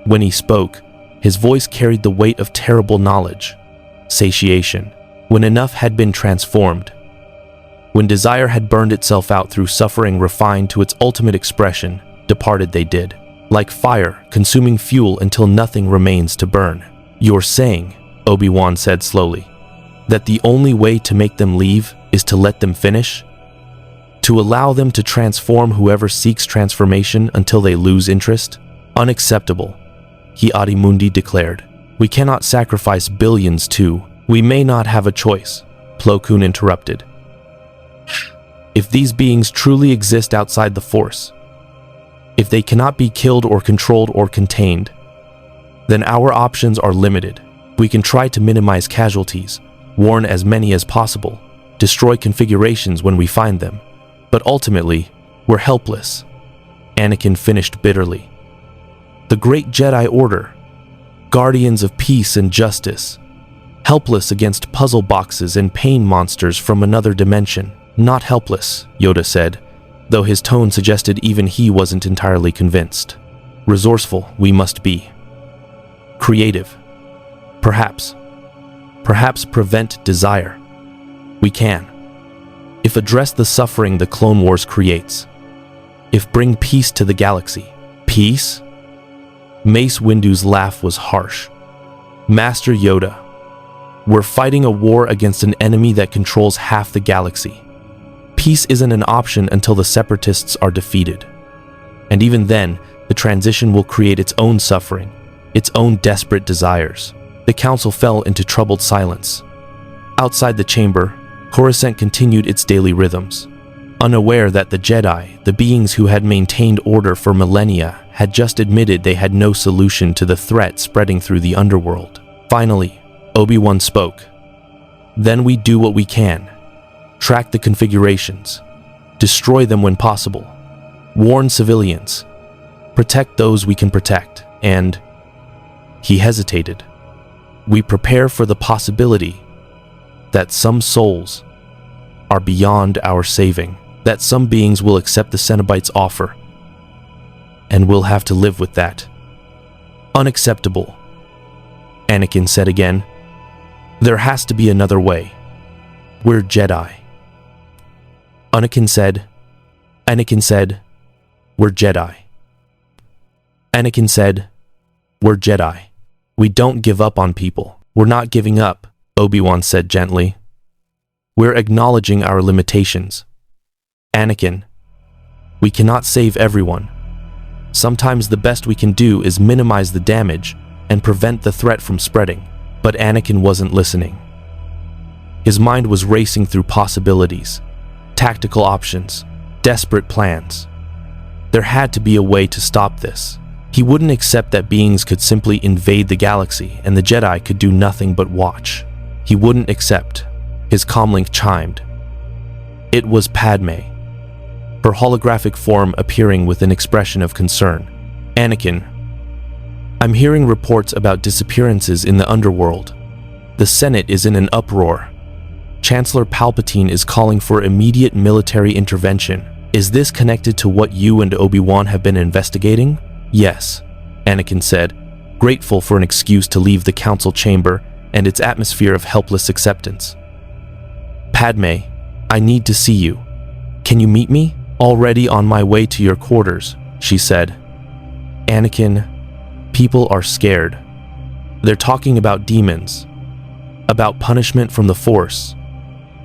When he spoke, his voice carried the weight of terrible knowledge. Satiation. When enough had been transformed. When desire had burned itself out through suffering refined to its ultimate expression, departed they did. Like fire, consuming fuel until nothing remains to burn. You're saying, Obi-Wan said slowly, that the only way to make them leave is to let them finish? To allow them to transform whoever seeks transformation until they lose interest? Unacceptable, Ki-Adi-Mundi declared. We cannot sacrifice billions to. We may not have a choice, Plo Koon interrupted. If these beings truly exist outside the Force, if they cannot be killed or controlled or contained, then our options are limited. We can try to minimize casualties, warn as many as possible, destroy configurations when we find them, but ultimately, we're helpless, Anakin finished bitterly. The great Jedi Order, guardians of peace and justice, helpless against puzzle boxes and pain monsters from another dimension. Not helpless, Yoda said, though his tone suggested even he wasn't entirely convinced. Resourceful we must be. Creative. Perhaps prevent desire. We can. If address the suffering the Clone Wars creates. If bring peace to the galaxy. Peace? Mace Windu's laugh was harsh. Master Yoda, we're fighting a war against an enemy that controls half the galaxy. Peace isn't an option until the Separatists are defeated. And even then, the transition will create its own suffering, its own desperate desires. The Council fell into troubled silence. Outside the chamber, Coruscant continued its daily rhythms, unaware that the Jedi, the beings who had maintained order for millennia, had just admitted they had no solution to the threat spreading through the underworld. Finally, Obi-Wan spoke. "Then we do what we can. Track the configurations. Destroy them when possible. Warn civilians. Protect those we can protect. And..." He hesitated. "We prepare for the possibility that some souls are beyond our saving, that some beings will accept the Cenobite's offer, and we'll have to live with that." "Unacceptable," Anakin said again. "There has to be another way. We're Jedi." Anakin said, "We're Jedi." Anakin said, "We're Jedi. We don't give up on people." "We're not giving up," Obi-Wan said gently. "We're acknowledging our limitations. Anakin, we cannot save everyone. Sometimes the best we can do is minimize the damage and prevent the threat from spreading." But Anakin wasn't listening. His mind was racing through possibilities, tactical options, desperate plans. There had to be a way to stop this. He wouldn't accept that beings could simply invade the galaxy and the Jedi could do nothing but watch. He wouldn't accept. His comlink chimed. It was Padme, her holographic form appearing with an expression of concern. "Anakin, I'm hearing reports about disappearances in the underworld. The Senate is in an uproar. Chancellor Palpatine is calling for immediate military intervention. Is this connected to what you and Obi-Wan have been investigating?" "Yes," Anakin said, grateful for an excuse to leave the council chamber and its atmosphere of helpless acceptance. "Padme, I need to see you. Can you meet me?" "Already on my way to your quarters," she said. "Anakin, people are scared. They're talking about demons, about punishment from the Force,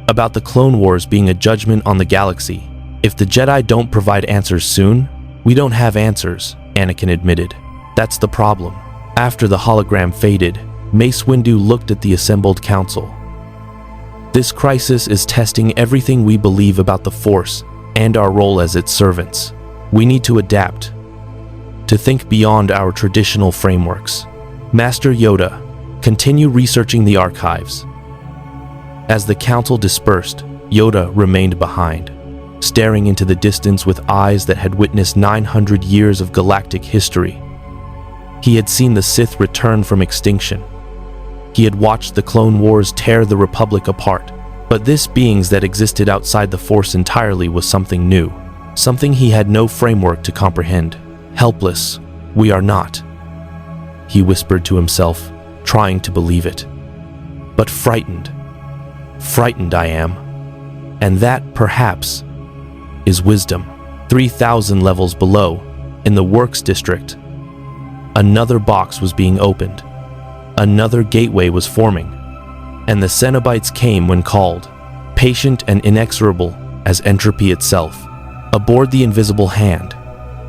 about the Clone Wars being a judgment on the galaxy. If the Jedi don't provide answers soon, we don't have answers," Anakin admitted. "That's the problem." After the hologram faded, Mace Windu looked at the assembled council. "This crisis is testing everything we believe about the Force and our role as its servants. We need to adapt, to think beyond our traditional frameworks. Master Yoda, continue researching the archives." As the council dispersed, Yoda remained behind, staring into the distance with eyes that had witnessed 900 years of galactic history. He had seen the Sith return from extinction. He had watched the Clone Wars tear the Republic apart. But this beings that existed outside the Force entirely was something new, something he had no framework to comprehend. "Helpless, we are not," he whispered to himself, trying to believe it. "But frightened. Frightened I am. And that, perhaps, is wisdom." 3,000 levels below, in the Works District, another box was being opened. Another gateway was forming, and the Cenobites came when called, patient and inexorable as entropy itself. Aboard the Invisible Hand,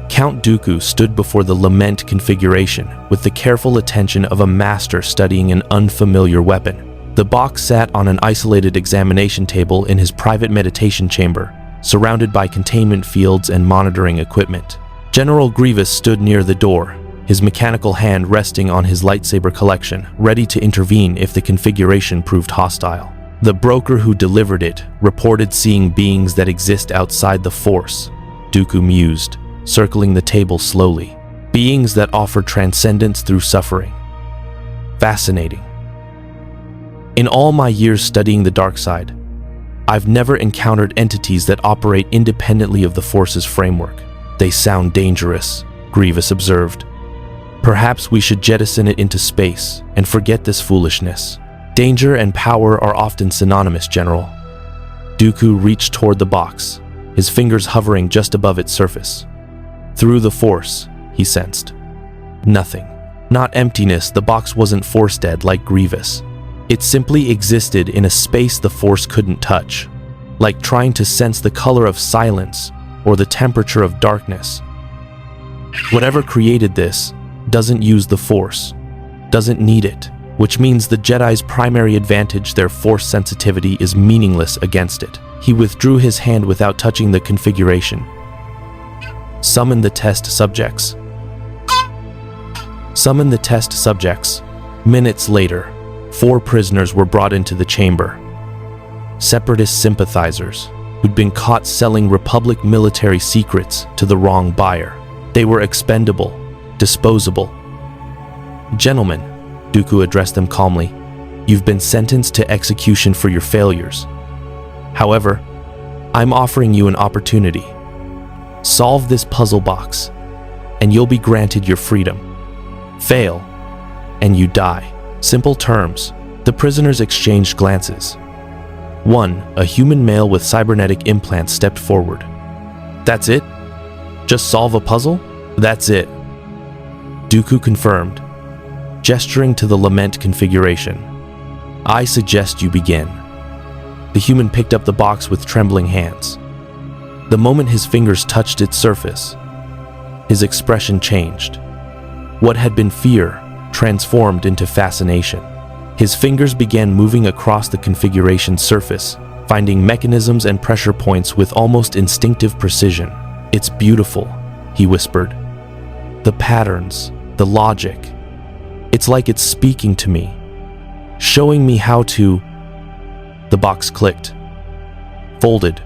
Count Dooku stood before the Lament Configuration with the careful attention of a master studying an unfamiliar weapon. The box sat on an isolated examination table in his private meditation chamber, surrounded by containment fields and monitoring equipment. General Grievous stood near the door, his mechanical hand resting on his lightsaber collection, ready to intervene if the configuration proved hostile. The broker who delivered it reported seeing beings that exist outside the Force, Dooku mused, circling the table slowly. Beings that offer transcendence through suffering. Fascinating. In all my years studying the dark side, I've never encountered entities that operate independently of the Force's framework. They sound dangerous, Grievous observed. Perhaps we should jettison it into space and forget this foolishness. Danger and power are often synonymous, General. Dooku reached toward the box, his fingers hovering just above its surface. Through the Force, he sensed. Nothing. Not emptiness, the box wasn't Force-dead like Grievous. It simply existed in a space the Force couldn't touch, like trying to sense the color of silence or the temperature of darkness. Whatever created this doesn't use the Force, doesn't need it. which means the Jedi's primary advantage, their force sensitivity, is meaningless against it. He withdrew his hand without touching the configuration. Summon the test subjects. Summon the test subjects. Minutes later, 4 prisoners were brought into the chamber. Separatist sympathizers who'd been caught selling Republic military secrets to the wrong buyer. They were expendable, disposable. Gentlemen, Dooku addressed them calmly, you've been sentenced to execution for your failures. However, I'm offering you an opportunity. Solve this puzzle box, and you'll be granted your freedom. Fail, and you die. Simple terms. The prisoners exchanged glances. One, a human male with cybernetic implants, stepped forward. That's it? Just solve a puzzle? That's it. Dooku confirmed, gesturing to the Lament configuration. I suggest you begin. The human picked up the box with trembling hands. The moment his fingers touched its surface, his expression changed. What had been fear transformed into fascination. His fingers began moving across the configuration surface, finding mechanisms and pressure points with almost instinctive precision. It's beautiful, he whispered. The patterns, the logic. It's like it's speaking to me, showing me how to... The box clicked, folded,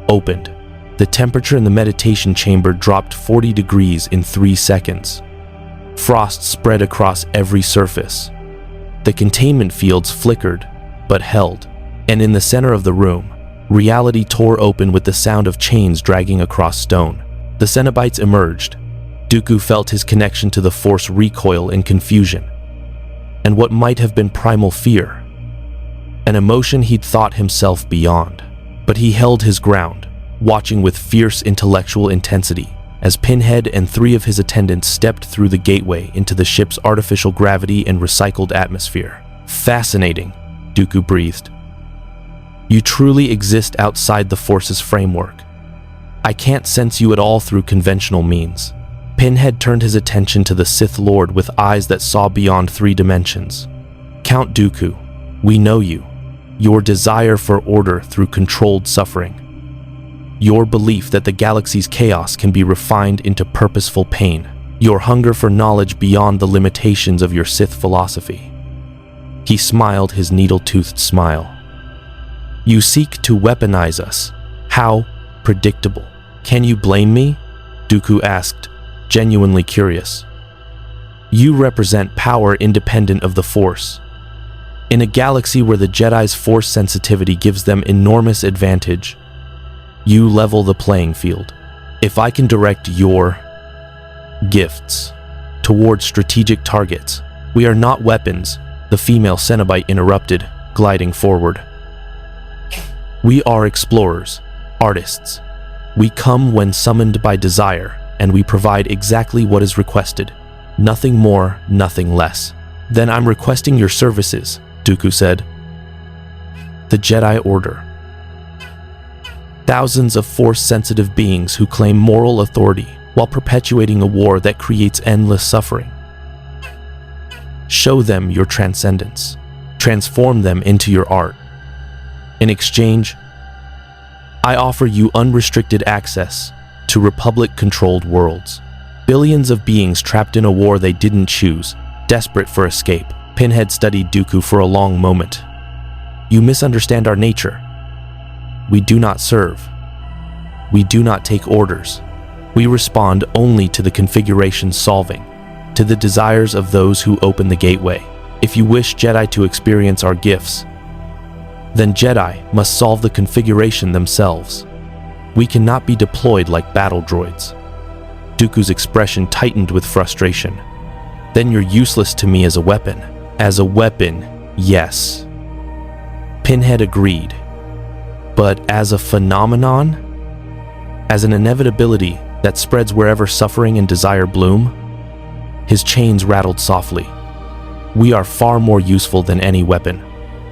opened. The temperature in the meditation chamber dropped 40 degrees in 3 seconds. Frost spread across every surface. The containment fields flickered, but held. And in the center of the room, reality tore open with the sound of chains dragging across stone. The Cenobites emerged. Dooku felt his connection to the Force recoil in confusion. And what might have been primal fear, an emotion he'd thought himself beyond. But he held his ground, watching with fierce intellectual intensity as Pinhead and 3 of his attendants stepped through the gateway into the ship's artificial gravity and recycled atmosphere. Fascinating, Dooku breathed. You truly exist outside the Force's framework. I can't sense you at all through conventional means. Pinhead turned his attention to the Sith Lord with eyes that saw beyond 3 dimensions. Count Dooku, we know you. Your desire for order through controlled suffering. Your belief that the galaxy's chaos can be refined into purposeful pain. Your hunger for knowledge beyond the limitations of your Sith philosophy. He smiled his needle-toothed smile. You seek to weaponize us. How predictable. Can you blame me? Dooku asked, genuinely curious. You represent power independent of the Force. In a galaxy where the Jedi's Force sensitivity gives them enormous advantage, you level the playing field. If I can direct your gifts toward strategic targets, we are not weapons, the female Cenobite interrupted, gliding forward. We are explorers, artists. We come when summoned by desire, and we provide exactly what is requested. Nothing more, nothing less. Then I'm requesting your services, Dooku said. The Jedi Order. Thousands of Force-sensitive beings who claim moral authority while perpetuating a war that creates endless suffering. Show them your transcendence. Transform them into your art. In exchange, I offer you unrestricted access to Republic-controlled worlds. Billions of beings trapped in a war they didn't choose, desperate for escape. Pinhead studied Dooku for a long moment. You misunderstand our nature. We do not serve. We do not take orders. We respond only to the configuration solving, to the desires of those who open the gateway. If you wish Jedi to experience our gifts, then Jedi must solve the configuration themselves. We cannot be deployed like battle droids. Dooku's expression tightened with frustration. Then you're useless to me as a weapon. As a weapon, yes. Pinhead agreed. But as a phenomenon? As an inevitability that spreads wherever suffering and desire bloom? His chains rattled softly. We are far more useful than any weapon.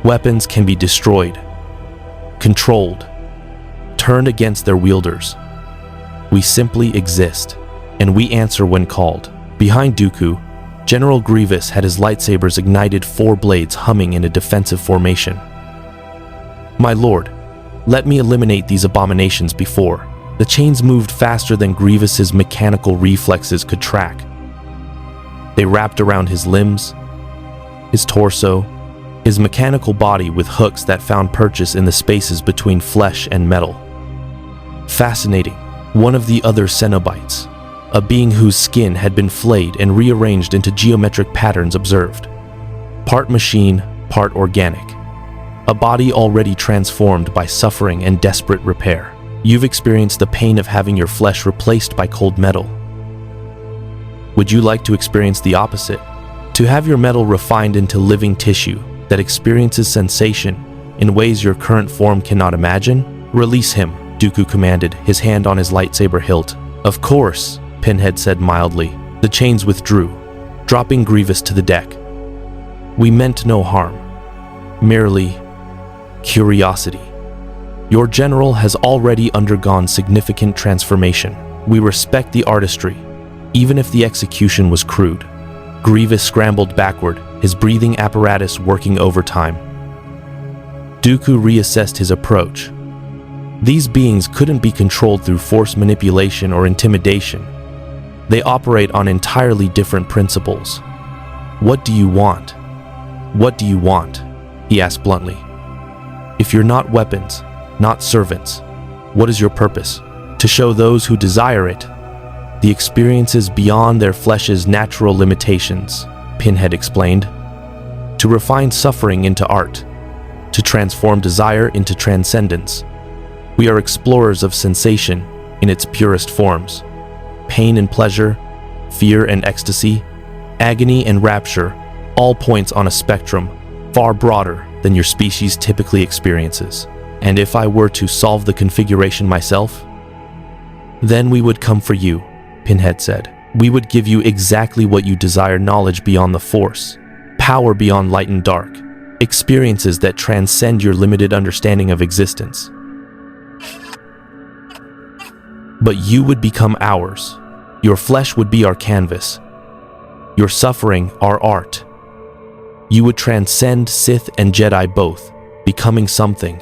Weapons can be destroyed, controlled, turned against their wielders. We simply exist, and we answer when called. Behind Dooku, General Grievous had his lightsabers ignited, 4 blades humming in a defensive formation. "My lord, let me eliminate these abominations before." The chains moved faster than Grievous's mechanical reflexes could track. They wrapped around his limbs, his torso, his mechanical body with hooks that found purchase in the spaces between flesh and metal. Fascinating. One of the other Cenobites, a being whose skin had been flayed and rearranged into geometric patterns, observed. Part machine, part organic. A body already transformed by suffering and desperate repair. You've experienced the pain of having your flesh replaced by cold metal. Would you like to experience the opposite? To have your metal refined into living tissue that experiences sensation in ways your current form cannot imagine? Release him, Dooku commanded, his hand on his lightsaber hilt. Of course, Pinhead said mildly. The chains withdrew, dropping Grievous to the deck. We meant no harm, merely curiosity. Your general has already undergone significant transformation. We respect the artistry, even if the execution was crude. Grievous scrambled backward, his breathing apparatus working overtime. Dooku reassessed his approach. These beings couldn't be controlled through force manipulation or intimidation. They operate on entirely different principles. What do you want? What do you want? He asked bluntly. If you're not weapons, not servants, what is your purpose? To show those who desire it the experiences beyond their flesh's natural limitations, Pinhead explained. To refine suffering into art, to transform desire into transcendence. We are explorers of sensation in its purest forms. Pain and pleasure, fear and ecstasy, agony and rapture, all points on a spectrum far broader than your species typically experiences. And if I were to solve the configuration myself, then we would come for you, Pinhead said. We would give you exactly what you desire: knowledge beyond the Force, power beyond light and dark, experiences that transcend your limited understanding of existence. But you would become ours. Your flesh would be our canvas, your suffering our art. You would transcend Sith and Jedi both, becoming something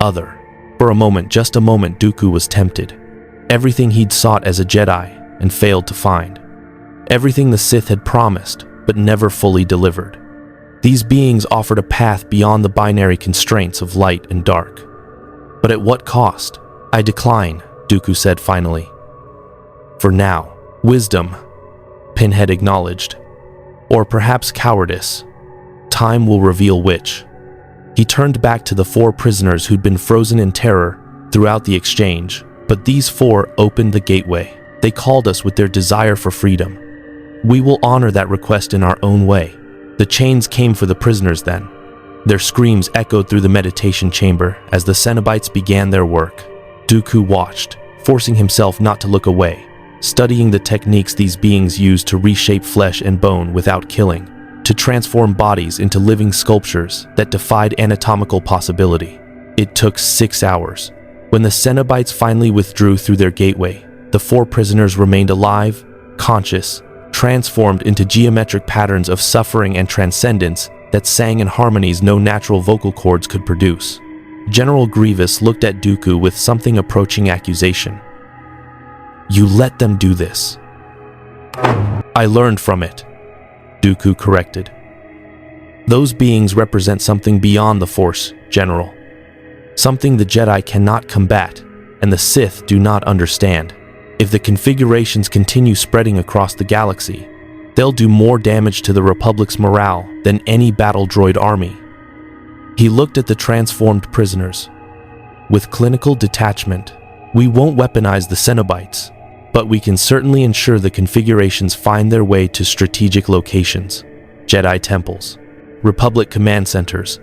other. For a moment, just a moment, Dooku was tempted. Everything he'd sought as a Jedi and failed to find. Everything the Sith had promised, but never fully delivered. These beings offered a path beyond the binary constraints of light and dark. But at what cost? I decline, Dooku said finally. For now, wisdom, Pinhead acknowledged. Or perhaps cowardice. Time will reveal which. He turned back to the 4 prisoners who'd been frozen in terror throughout the exchange. But these 4 opened the gateway. They called us with their desire for freedom. We will honor that request in our own way. The chains came for the prisoners then. Their screams echoed through the meditation chamber as the Cenobites began their work. Dooku watched, forcing himself not to look away, studying the techniques these beings used to reshape flesh and bone without killing, to transform bodies into living sculptures that defied anatomical possibility. It took 6 hours. When the Cenobites finally withdrew through their gateway, the 4 prisoners remained alive, conscious, transformed into geometric patterns of suffering and transcendence that sang in harmonies no natural vocal cords could produce. General Grievous looked at Dooku with something approaching accusation. You let them do this. I learned from it, Dooku corrected. Those beings represent something beyond the Force, General. Something the Jedi cannot combat, and the Sith do not understand. If the configurations continue spreading across the galaxy, they'll do more damage to the Republic's morale than any battle droid army. He looked at the transformed prisoners. With clinical detachment, we won't weaponize the Cenobites, but we can certainly ensure the configurations find their way to strategic locations, Jedi temples, Republic command centers,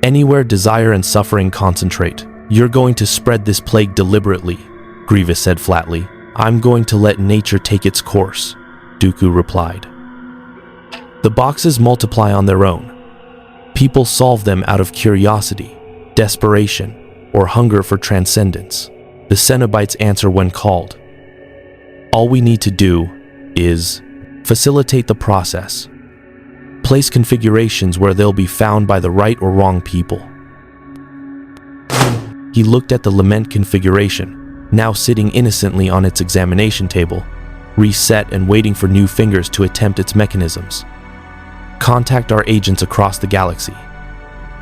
anywhere desire and suffering concentrate. You're going to spread this plague deliberately, Grievous said flatly. I'm going to let nature take its course, Dooku replied. The boxes multiply on their own. People solve them out of curiosity, desperation, or hunger for transcendence. The Cenobites answer when called. All we need to do is Facilitate the process. Place configurations where they'll be found by the right or wrong people. He looked at the Lament Configuration, now sitting innocently on its examination table, reset and waiting for new fingers to attempt its mechanisms. Contact our agents across the galaxy.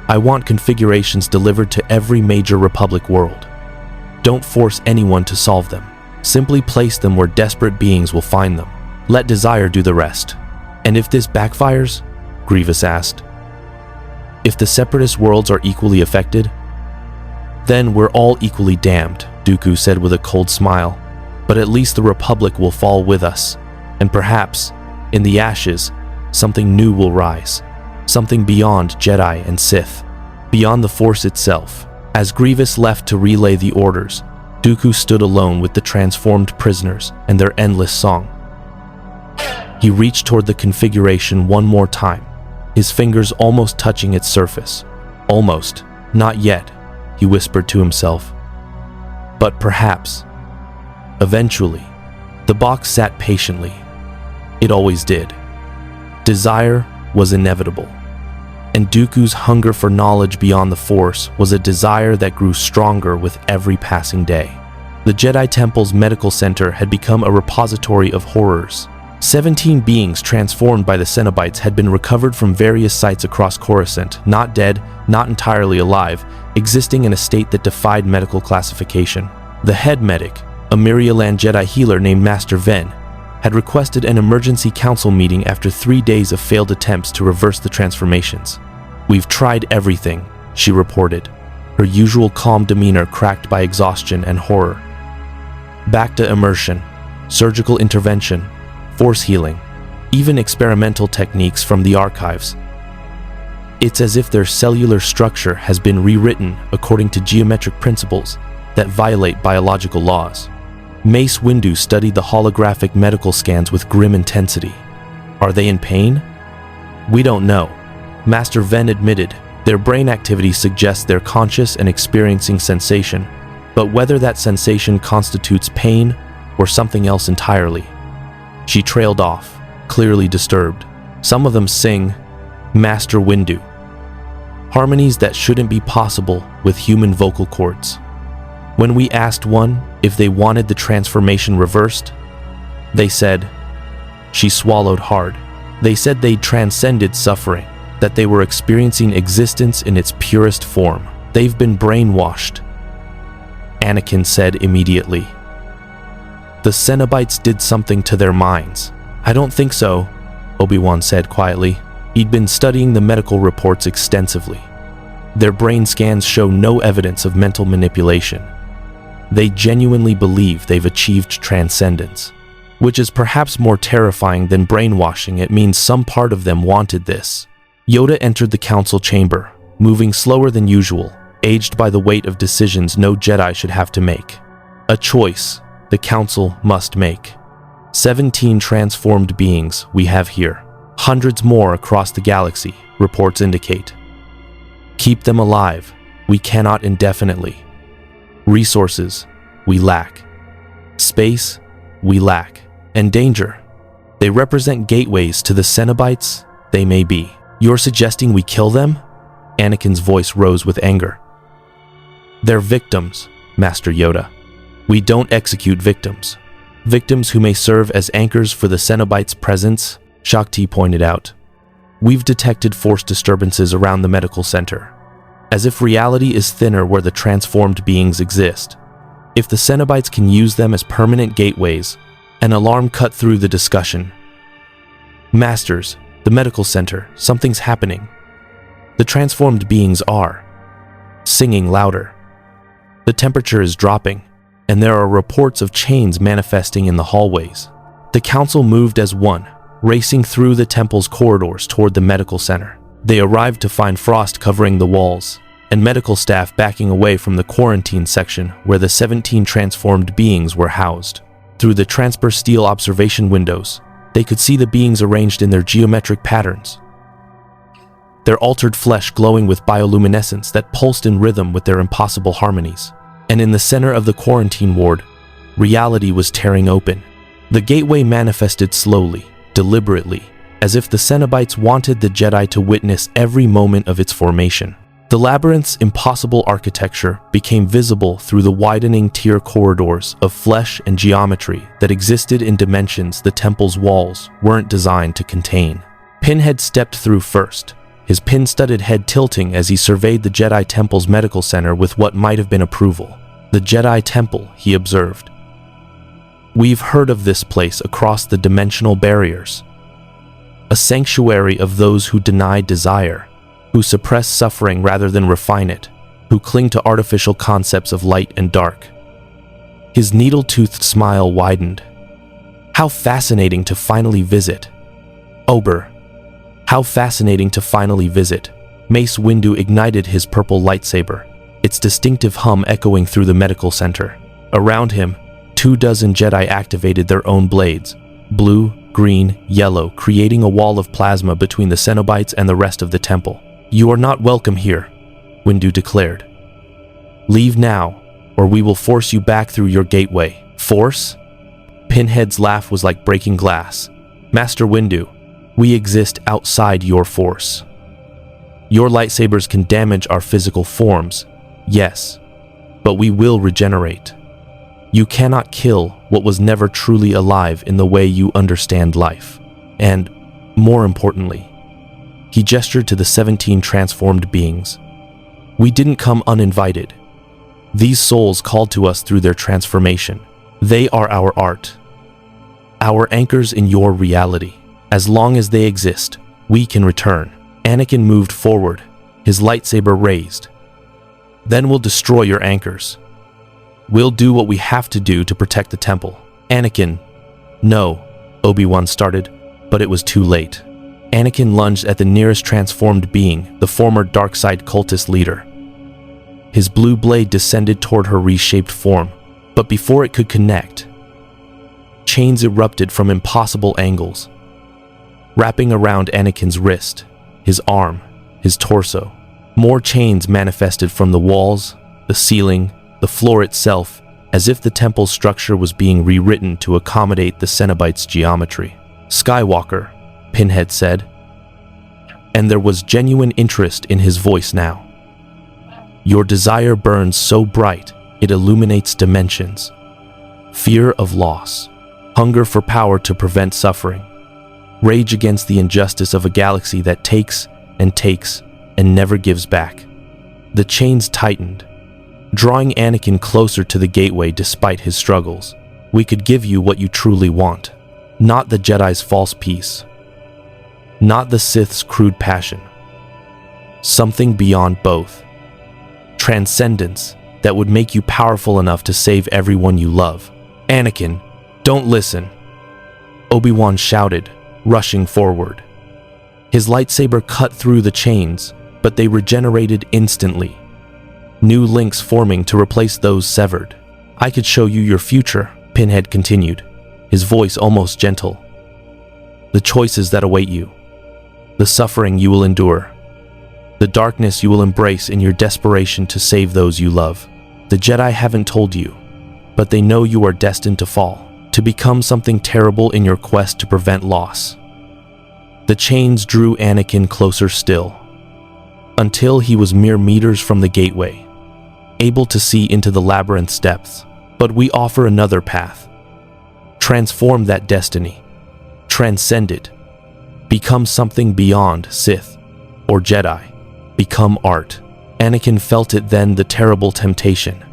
I want configurations delivered to every major Republic world. Don't force anyone to solve them. Simply place them where desperate beings will find them. Let desire do the rest. And if this backfires? Grievous asked. If the separatist worlds are equally affected? Then we're all equally damned, Dooku said with a cold smile. But at least the Republic will fall with us. And perhaps, in the ashes, something new will rise. Something beyond Jedi and Sith. Beyond the Force itself. As Grievous left to relay the orders, Dooku stood alone with the transformed prisoners and their endless song. He reached toward the configuration one more time, his fingers almost touching its surface. Almost. Not yet, he whispered to himself. But perhaps. Eventually, the box sat patiently. It always did. Desire was inevitable. And Dooku's hunger for knowledge beyond the Force was a desire that grew stronger with every passing day. The Jedi Temple's medical center had become a repository of horrors. 17 beings transformed by the Cenobites had been recovered from various sites across Coruscant, not dead, not entirely alive, existing in a state that defied medical classification. The head medic, a Myrialand Jedi healer named Master Ven, had requested an emergency council meeting after 3 days of failed attempts to reverse the transformations. "We've tried everything," she reported, her usual calm demeanor cracked by exhaustion and horror. Bacta immersion, surgical intervention, force healing, even experimental techniques from the archives. It's as if their cellular structure has been rewritten according to geometric principles that violate biological laws. Mace Windu studied the holographic medical scans with grim intensity. Are they in pain? We don't know. Master Ven admitted, their brain activity suggests they're conscious and experiencing sensation, but whether that sensation constitutes pain or something else entirely. She trailed off, clearly disturbed. Some of them sing Master Windu, harmonies that shouldn't be possible with human vocal cords. When we asked one if they wanted the transformation reversed, they said, she swallowed hard. They said they'd transcended suffering, that they were experiencing existence in its purest form. They've been brainwashed, Anakin said immediately. The Cenobites did something to their minds. I don't think so, Obi-Wan said quietly. He'd been studying the medical reports extensively. Their brain scans show no evidence of mental manipulation. They genuinely believe they've achieved transcendence, which is perhaps more terrifying than brainwashing. It means some part of them wanted this. Yoda entered the council chamber, moving slower than usual, aged by the weight of decisions no Jedi should have to make. A choice the council must make. 17 transformed beings we have here. Hundreds more across the galaxy, reports indicate. Keep them alive, we cannot indefinitely. Resources, we lack. Space, we lack. And danger. They represent gateways to the Cenobites, they may be. You're suggesting we kill them? Anakin's voice rose with anger. They're victims, Master Yoda. We don't execute victims. Victims who may serve as anchors for the Cenobites' presence, Shakti pointed out. We've detected force disturbances around the medical center, as if reality is thinner where the transformed beings exist. If the Cenobites can use them as permanent gateways, an alarm cut through the discussion. Masters, the medical center, something's happening. The transformed beings are singing louder. The temperature is dropping, and there are reports of chains manifesting in the hallways. The council moved as one, racing through the temple's corridors toward the medical center. They arrived to find frost covering the walls, and medical staff backing away from the quarantine section where the 17 transformed beings were housed. Through the transper steel observation windows, they could see the beings arranged in their geometric patterns, their altered flesh glowing with bioluminescence that pulsed in rhythm with their impossible harmonies. And in the center of the quarantine ward, reality was tearing open. The gateway manifested slowly, deliberately, as if the Cenobites wanted the Jedi to witness every moment of its formation. The labyrinth's impossible architecture became visible through the widening tier corridors of flesh and geometry that existed in dimensions the temple's walls weren't designed to contain. Pinhead stepped through first, his pin-studded head tilting as he surveyed the Jedi Temple's medical center with what might have been approval. The Jedi Temple, he observed. We've heard of this place across the dimensional barriers. A sanctuary of those who deny desire, who suppress suffering rather than refine it, who cling to artificial concepts of light and dark. His needle-toothed smile widened. How fascinating to finally visit. Ober. How fascinating to finally visit. Mace Windu ignited his purple lightsaber, its distinctive hum echoing through the medical center. Around him, 24 Jedi activated their own blades, blue, green, yellow, creating a wall of plasma between the Cenobites and the rest of the temple. You are not welcome here, Windu declared. Leave now, or we will force you back through your gateway. Force? Pinhead's laugh was like breaking glass. Master Windu, we exist outside your force. Your lightsabers can damage our physical forms, yes, but we will regenerate. You cannot kill what was never truly alive in the way you understand life. And, more importantly, he gestured to the 17 transformed beings. We didn't come uninvited. These souls called to us through their transformation. They are our art, our anchors in your reality. As long as they exist, we can return. Anakin moved forward, his lightsaber raised. Then we'll destroy your anchors. We'll do what we have to do to protect the temple. Anakin. No, Obi-Wan started, but it was too late. Anakin lunged at the nearest transformed being, the former dark-side cultist leader. His blue blade descended toward her reshaped form, but before it could connect, chains erupted from impossible angles, wrapping around Anakin's wrist, his arm, his torso. More chains manifested from the walls, the ceiling, the floor itself, as if the temple's structure was being rewritten to accommodate the Cenobites' geometry. Skywalker, Pinhead said, and there was genuine interest in his voice now. Your desire burns so bright, it illuminates dimensions. Fear of loss, hunger for power to prevent suffering, rage against the injustice of a galaxy that takes and never gives back. The chains tightened, drawing Anakin closer to the gateway despite his struggles. We could give you what you truly want, not the Jedi's false peace, not the Sith's crude passion. Something beyond both. Transcendence that would make you powerful enough to save everyone you love. Anakin, don't listen, Obi-Wan shouted, rushing forward. His lightsaber cut through the chains, but they regenerated instantly, new links forming to replace those severed. I could show you your future, Pinhead continued, his voice almost gentle. The choices that await you, the suffering you will endure, the darkness you will embrace in your desperation to save those you love. The Jedi haven't told you, but they know you are destined to fall, to become something terrible in your quest to prevent loss. The chains drew Anakin closer still, until he was mere meters from the gateway, able to see into the labyrinth's depths. But we offer another path. Transform that destiny. Transcend it. Become something beyond Sith or Jedi. Become art. Anakin felt it then, the terrible temptation.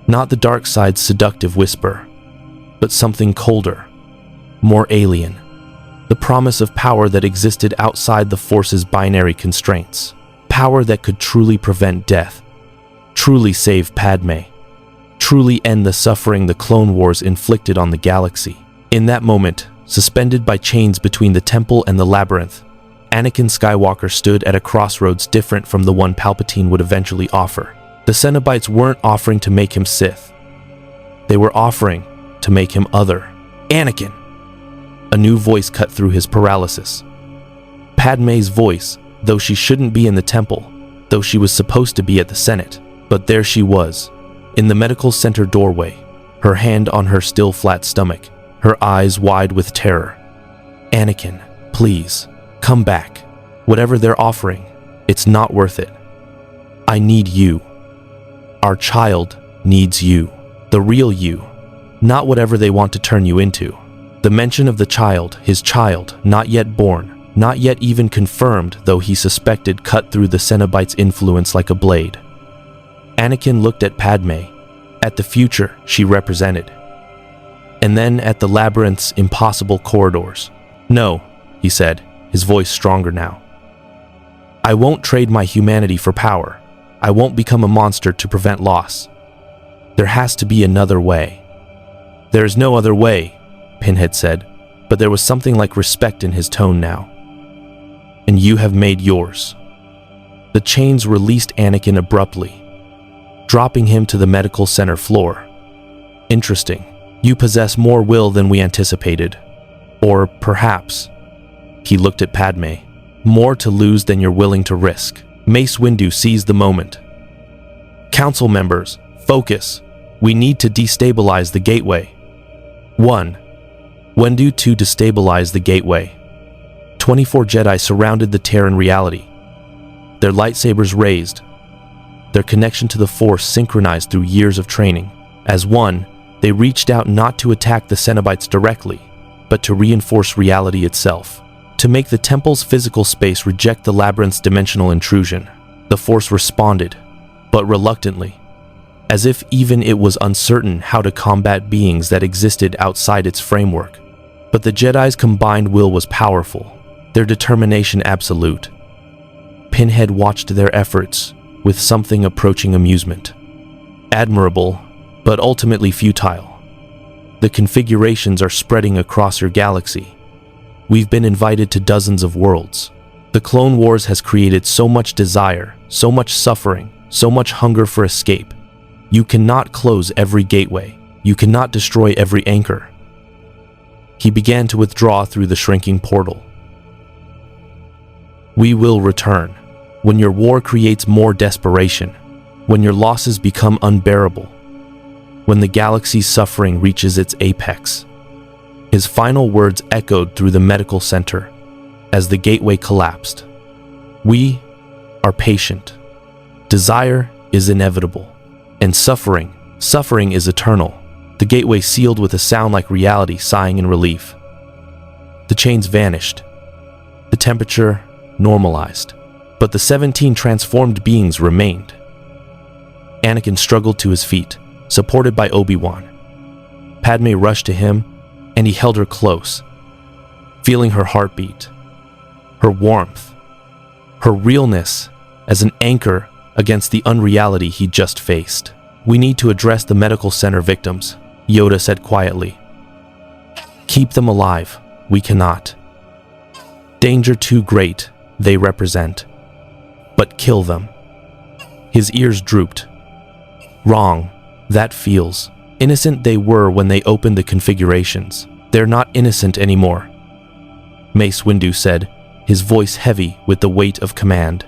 Not the dark side's seductive whisper, but something colder, more alien. The promise of power that existed outside the Force's binary constraints. Power that could truly prevent death, truly save Padme, truly end the suffering the Clone Wars inflicted on the galaxy. In that moment, suspended by chains between the temple and the labyrinth, Anakin Skywalker stood at a crossroads different from the one Palpatine would eventually offer. The Cenobites weren't offering to make him Sith. They were offering to make him other. Anakin! A new voice cut through his paralysis. Padme's voice, though she shouldn't be in the temple, though she was supposed to be at the Senate. But there she was, in the medical center doorway, her hand on her still flat stomach, her eyes wide with terror. Anakin, please, come back. Whatever they're offering, it's not worth it. I need you. Our child needs you. The real you, not whatever they want to turn you into. The mention of the child, his child, not yet born, not yet even confirmed, though he suspected, cut through the Cenobite's influence like a blade. Anakin looked at Padme, at the future she represented, and then at the labyrinth's impossible corridors. No, he said, his voice stronger now. I won't trade my humanity for power. I won't become a monster to prevent loss. There has to be another way. There is no other way, Pinhead said, but there was something like respect in his tone now. And you have made yours. The chains released Anakin abruptly, dropping him to the medical center floor. Interesting. You possess more will than we anticipated. Or perhaps, he looked at Padme, more to lose than you're willing to risk. Mace Windu seized the moment. Council members, focus. We need to destabilize the gateway. 1. Windu to destabilize the gateway. 24 Jedi surrounded the Terran reality, their lightsabers raised, their connection to the Force synchronized through years of training. As one, they reached out not to attack the Cenobites directly, but to reinforce reality itself, to make the temple's physical space reject the labyrinth's dimensional intrusion. The Force responded, but reluctantly, as if even it was uncertain how to combat beings that existed outside its framework. But the Jedi's combined will was powerful, their determination absolute. Pinhead watched their efforts with something approaching amusement. Admirable, but ultimately futile. The configurations are spreading across your galaxy. We've been invited to dozens of worlds. The Clone Wars has created so much desire, so much suffering, so much hunger for escape. You cannot close every gateway. You cannot destroy every anchor. He began to withdraw through the shrinking portal. We will return. When your war creates more desperation, when your losses become unbearable, when the galaxy's suffering reaches its apex. His final words echoed through the medical center as the gateway collapsed. We are patient. Desire is inevitable. And suffering is eternal. The gateway sealed with a sound like reality sighing in relief. The chains vanished. The temperature normalized. But the 17 transformed beings remained. Anakin struggled to his feet, supported by Obi-Wan. Padme rushed to him, and he held her close, feeling her heartbeat, her warmth, her realness as an anchor against the unreality he just faced. We need to address the medical center victims, Yoda said quietly. Keep them alive. We cannot. Danger too great, they represent. But kill them. His ears drooped. Wrong. That feels. Innocent they were when they opened the configurations. They're not innocent anymore, Mace Windu said, his voice heavy with the weight of command.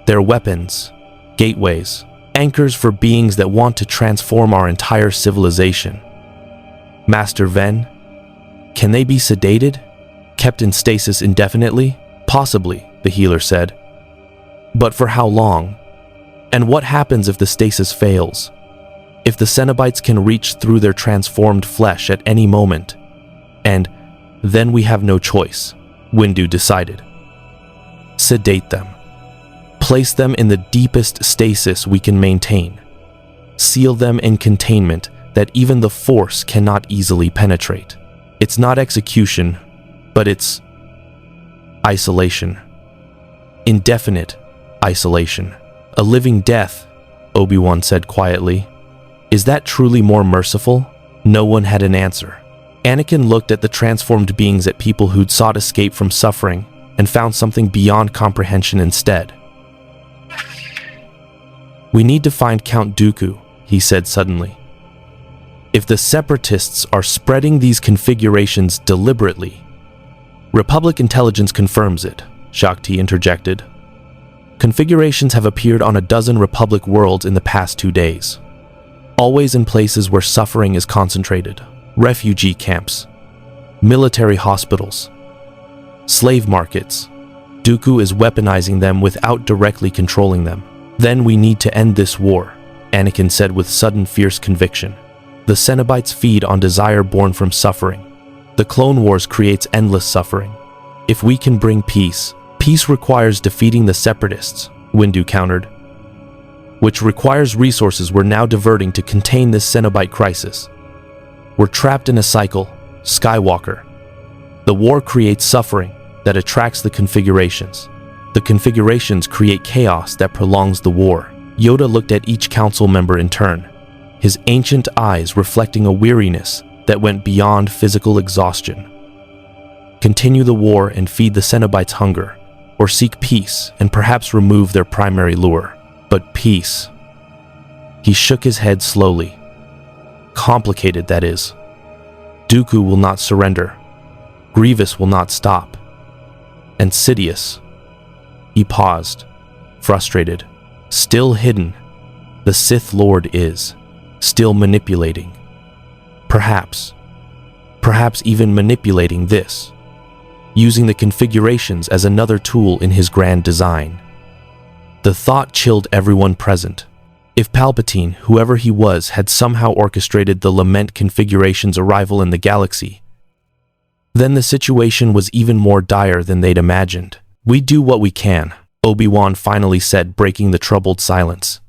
They're weapons, gateways, anchors for beings that want to transform our entire civilization. Master Ven, can they be sedated? Kept in stasis indefinitely? Possibly, the healer said. But for how long? And what happens if the stasis fails? If the Cenobites can reach through their transformed flesh at any moment? And then we have no choice, Windu decided. Sedate them. Place them in the deepest stasis we can maintain. Seal them in containment that even the Force cannot easily penetrate. It's not execution, but it's isolation. Indefinite isolation. A living death, Obi-Wan said quietly. Is that truly more merciful? No one had an answer. Anakin looked at the transformed beings at people who'd sought escape from suffering and found something beyond comprehension instead. We need to find Count Dooku, he said suddenly. If the Separatists are spreading these configurations deliberately, Republic intelligence confirms it, Shakti interjected. Configurations have appeared on a dozen Republic worlds in the past 2 days, always in places where suffering is concentrated. Refugee camps, military hospitals, Slave markets. Dooku is weaponizing them without directly controlling them. Then we need to end this war, Anakin said with sudden fierce conviction. The Cenobites feed on desire born from suffering. The Clone Wars creates endless suffering. If we can bring peace, peace requires defeating the Separatists, Windu countered, which requires resources we're now diverting to contain this Cenobite crisis. We're trapped in a cycle, Skywalker. The war creates suffering that attracts the configurations. The configurations create chaos that prolongs the war. Yoda looked at each council member in turn, his ancient eyes reflecting a weariness that went beyond physical exhaustion. Continue the war and feed the Cenobites' hunger, or seek peace and perhaps remove their primary lure. But peace. He shook his head slowly. Complicated, that is. Dooku will not surrender. Grievous will not stop. And Sidious. He paused, frustrated. Still hidden. The Sith Lord is. Still manipulating. Perhaps even manipulating this. Using the configurations as another tool in his grand design. The thought chilled everyone present. If Palpatine, whoever he was, had somehow orchestrated the Lament Configuration's arrival in the galaxy, then the situation was even more dire than they'd imagined. We do what we can, Obi-Wan finally said, breaking the troubled silence.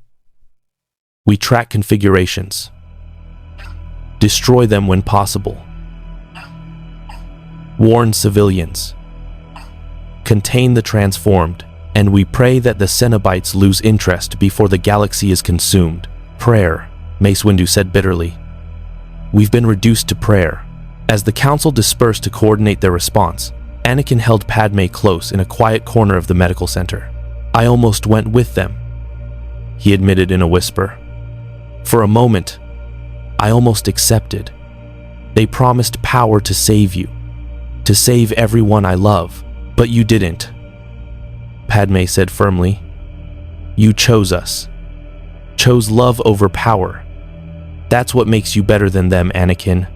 We track configurations. Destroy them when possible. Warn civilians. Contain the transformed. And we pray that the Cenobites lose interest before the galaxy is consumed. Prayer, Mace Windu said bitterly. We've been reduced to prayer. As the council dispersed to coordinate their response, Anakin held Padme close in a quiet corner of the medical center. I almost went with them, he admitted in a whisper. For a moment, I almost accepted. They promised power to save you, to save everyone I love, but you didn't. Padme said firmly. You chose us. Chose love over power. That's what makes you better than them, Anakin.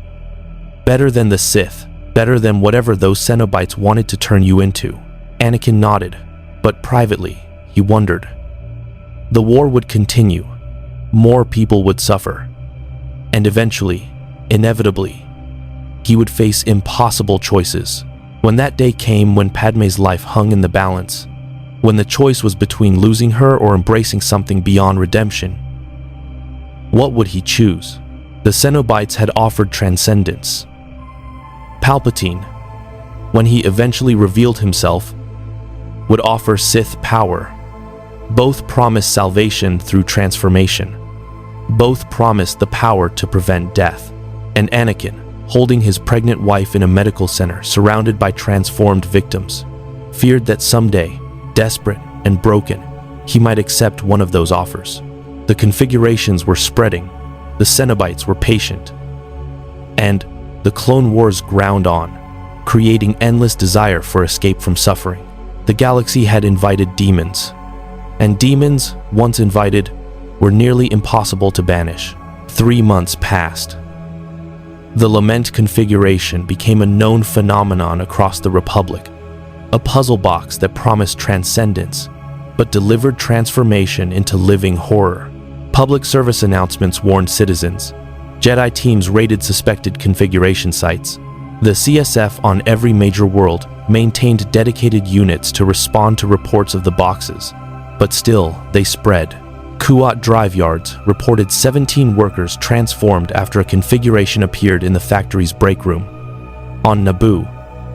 Better than the Sith. Better than whatever those Cenobites wanted to turn you into. Anakin nodded, but privately, he wondered. The war would continue. More people would suffer. And eventually, inevitably, he would face impossible choices. When that day came when Padme's life hung in the balance, when the choice was between losing her or embracing something beyond redemption, what would he choose? The Cenobites had offered transcendence. Palpatine, when he eventually revealed himself, would offer Sith power. Both promised salvation through transformation. Both promised the power to prevent death. And Anakin, holding his pregnant wife in a medical center surrounded by transformed victims, feared that someday, desperate and broken, he might accept one of those offers. The configurations were spreading, the Cenobites were patient, and the Clone Wars ground on, creating endless desire for escape from suffering. The galaxy had invited demons, and demons, once invited, were nearly impossible to banish. 3 months passed. The Lament Configuration became a known phenomenon across the Republic, a puzzle box that promised transcendence, but delivered transformation into living horror. Public service announcements warned citizens. Jedi teams raided suspected configuration sites. The CSF on every major world maintained dedicated units to respond to reports of the boxes, but still, they spread. Kuat drive yards reported 17 workers transformed after a configuration appeared in the factory's break room. On Naboo,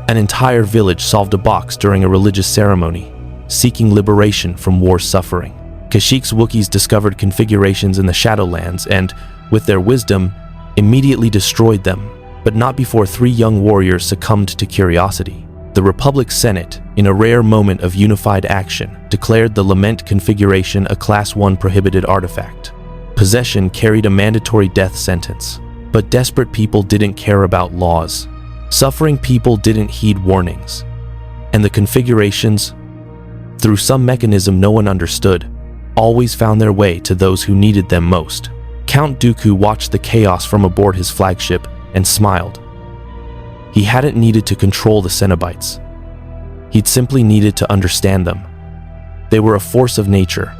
an entire village solved a box during a religious ceremony, seeking liberation from war's suffering. Kashyyyk's Wookiees discovered configurations in the Shadowlands and, with their wisdom, immediately destroyed them, but not before 3 young warriors succumbed to curiosity. The Republic Senate, in a rare moment of unified action, declared the Lament Configuration a Class 1 prohibited artifact. Possession carried a mandatory death sentence, but desperate people didn't care about laws. Suffering people didn't heed warnings. And the configurations, through some mechanism no one understood, always found their way to those who needed them most. Count Dooku watched the chaos from aboard his flagship and smiled. He hadn't needed to control the Cenobites. He'd simply needed to understand them. They were a force of nature,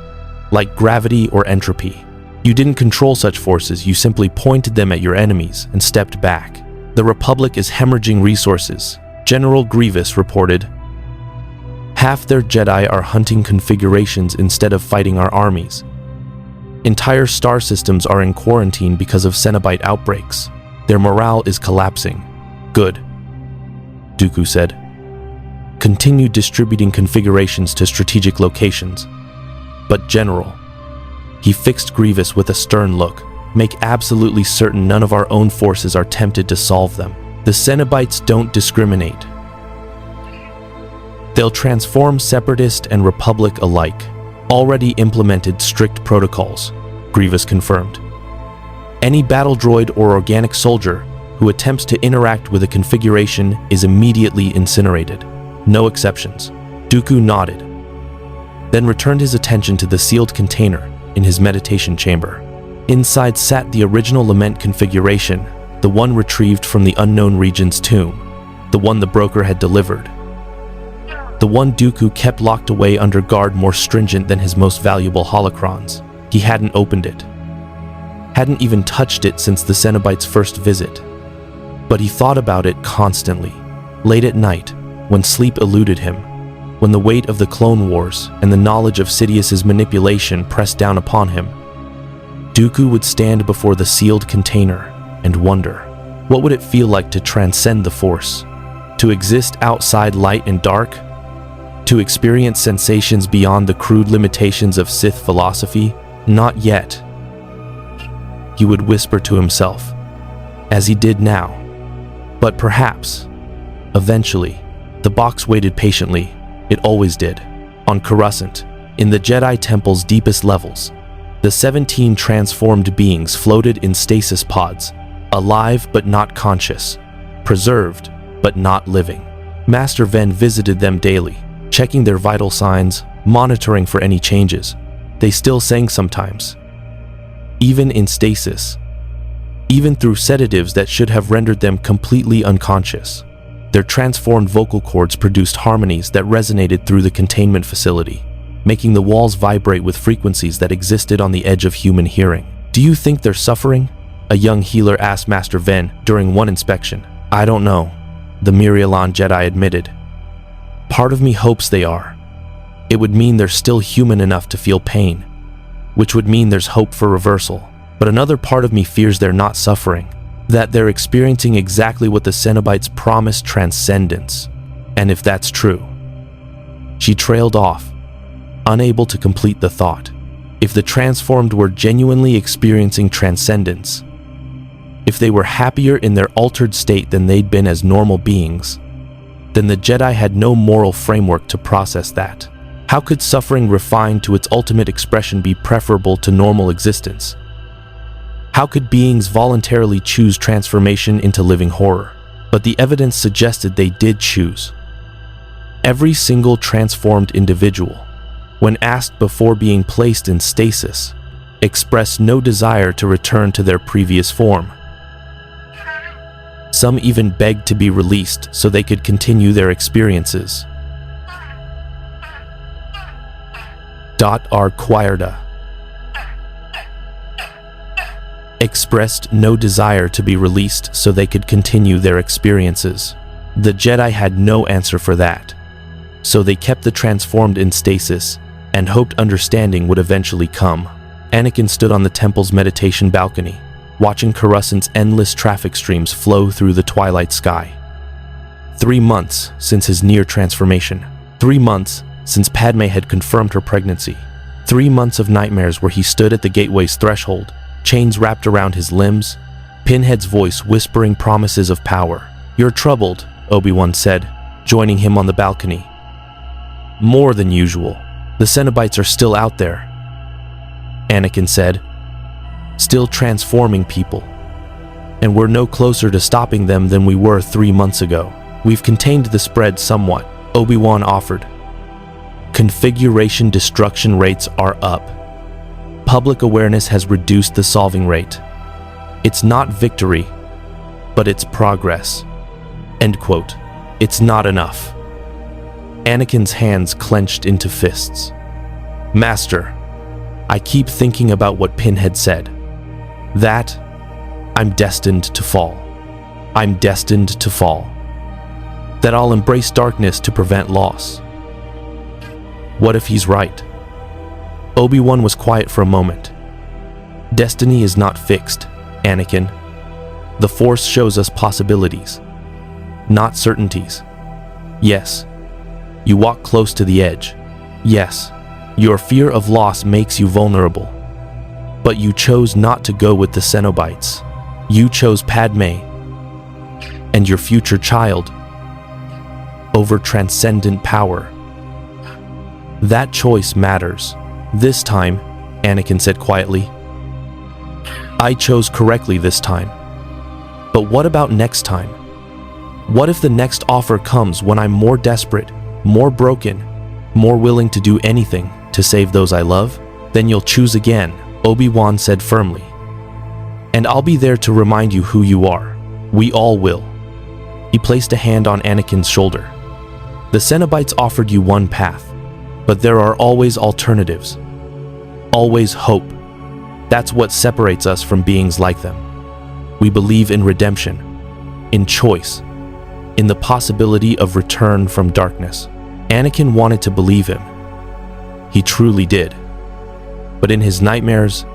like gravity or entropy. You didn't control such forces, you simply pointed them at your enemies and stepped back. The Republic is hemorrhaging resources, General Grievous reported. Half their Jedi are hunting configurations instead of fighting our armies. Entire star systems are in quarantine because of Cenobite outbreaks. Their morale is collapsing. Good, Dooku said. Continue distributing configurations to strategic locations. But General, he fixed Grievous with a stern look, make absolutely certain none of our own forces are tempted to solve them. The Cenobites don't discriminate. They'll transform Separatist and Republic alike. Already implemented strict protocols, Grievous confirmed. Any battle droid or organic soldier who attempts to interact with a configuration is immediately incinerated. No exceptions. Dooku nodded, then returned his attention to the sealed container in his meditation chamber. Inside sat the original Lament configuration, the one retrieved from the unknown region's tomb, the one the broker had delivered. The one Dooku kept locked away under guard more stringent than his most valuable holocrons. He hadn't opened it. Hadn't even touched it since the Cenobites' first visit. But he thought about it constantly. Late at night, when sleep eluded him, when the weight of the Clone Wars and the knowledge of Sidious's manipulation pressed down upon him, Dooku would stand before the sealed container and wonder, what would it feel like to transcend the Force? To exist outside light and dark? To experience sensations beyond the crude limitations of Sith philosophy? Not yet, he would whisper to himself, as he did now. But perhaps, eventually, the box waited patiently. It always did. On Coruscant, in the Jedi Temple's deepest levels, the 17 transformed beings floated in stasis pods, alive but not conscious, preserved but not living. Master Ven visited them daily, checking their vital signs, monitoring for any changes. They still sang sometimes, even in stasis, even through sedatives that should have rendered them completely unconscious. Their transformed vocal cords produced harmonies that resonated through the containment facility, making the walls vibrate with frequencies that existed on the edge of human hearing. "Do you think they're suffering?" a young healer asked Master Ven during one inspection. "I don't know," the Mirialan Jedi admitted. "Part of me hopes they are. It would mean they're still human enough to feel pain, which would mean there's hope for reversal. But another part of me fears they're not suffering, that they're experiencing exactly what the Cenobites promised: transcendence. And if that's true..." She trailed off, unable to complete the thought. If the transformed were genuinely experiencing transcendence, if they were happier in their altered state than they'd been as normal beings, then the Jedi had no moral framework to process that. How could suffering refined to its ultimate expression be preferable to normal existence? How could beings voluntarily choose transformation into living horror? But the evidence suggested they did choose. Every single transformed individual, when asked before being placed in stasis, expressed no desire to return to their previous form. Some even begged to be released so they could continue their experiences. Arquierda expressed no desire to be released so they could continue their experiences. The Jedi had no answer for that, so they kept the transformed in stasis and hoped understanding would eventually come. Anakin stood on the temple's meditation balcony, watching Coruscant's endless traffic streams flow through the twilight sky. 3 months since his near transformation. 3 months since Padme had confirmed her pregnancy. 3 months of nightmares where he stood at the gateway's threshold, chains wrapped around his limbs, Pinhead's voice whispering promises of power. "You're troubled," Obi-Wan said, joining him on the balcony. "More than usual. The Cenobites are still out there," Anakin said, "still transforming people. And we're no closer to stopping them than we were 3 months ago. We've contained the spread somewhat," Obi-Wan offered. "Configuration destruction rates are up. Public awareness has reduced the solving rate. It's not victory, but it's progress." End quote. "It's not enough." Anakin's hands clenched into fists. "Master, I keep thinking about what Pinhead said. That I'm destined to fall. I'm destined to fall. That I'll embrace darkness to prevent loss. What if he's right?" Obi-Wan was quiet for a moment. "Destiny is not fixed, Anakin. The Force shows us possibilities, not certainties. Yes, you walk close to the edge. Yes, your fear of loss makes you vulnerable. But you chose not to go with the Cenobites. You chose Padme and your future child over transcendent power. That choice matters. This time," Anakin said quietly, "I chose correctly this time. But what about next time? What if the next offer comes when I'm more desperate, more broken, more willing to do anything to save those I love? Then you'll choose again," Obi-Wan said firmly. "And I'll be there to remind you who you are. We all will." He placed a hand on Anakin's shoulder. "The Cenobites offered you one path, but there are always alternatives. Always hope. That's what separates us from beings like them. We believe in redemption, in choice, in the possibility of return from darkness." Anakin wanted to believe him. He truly did. But in his nightmares,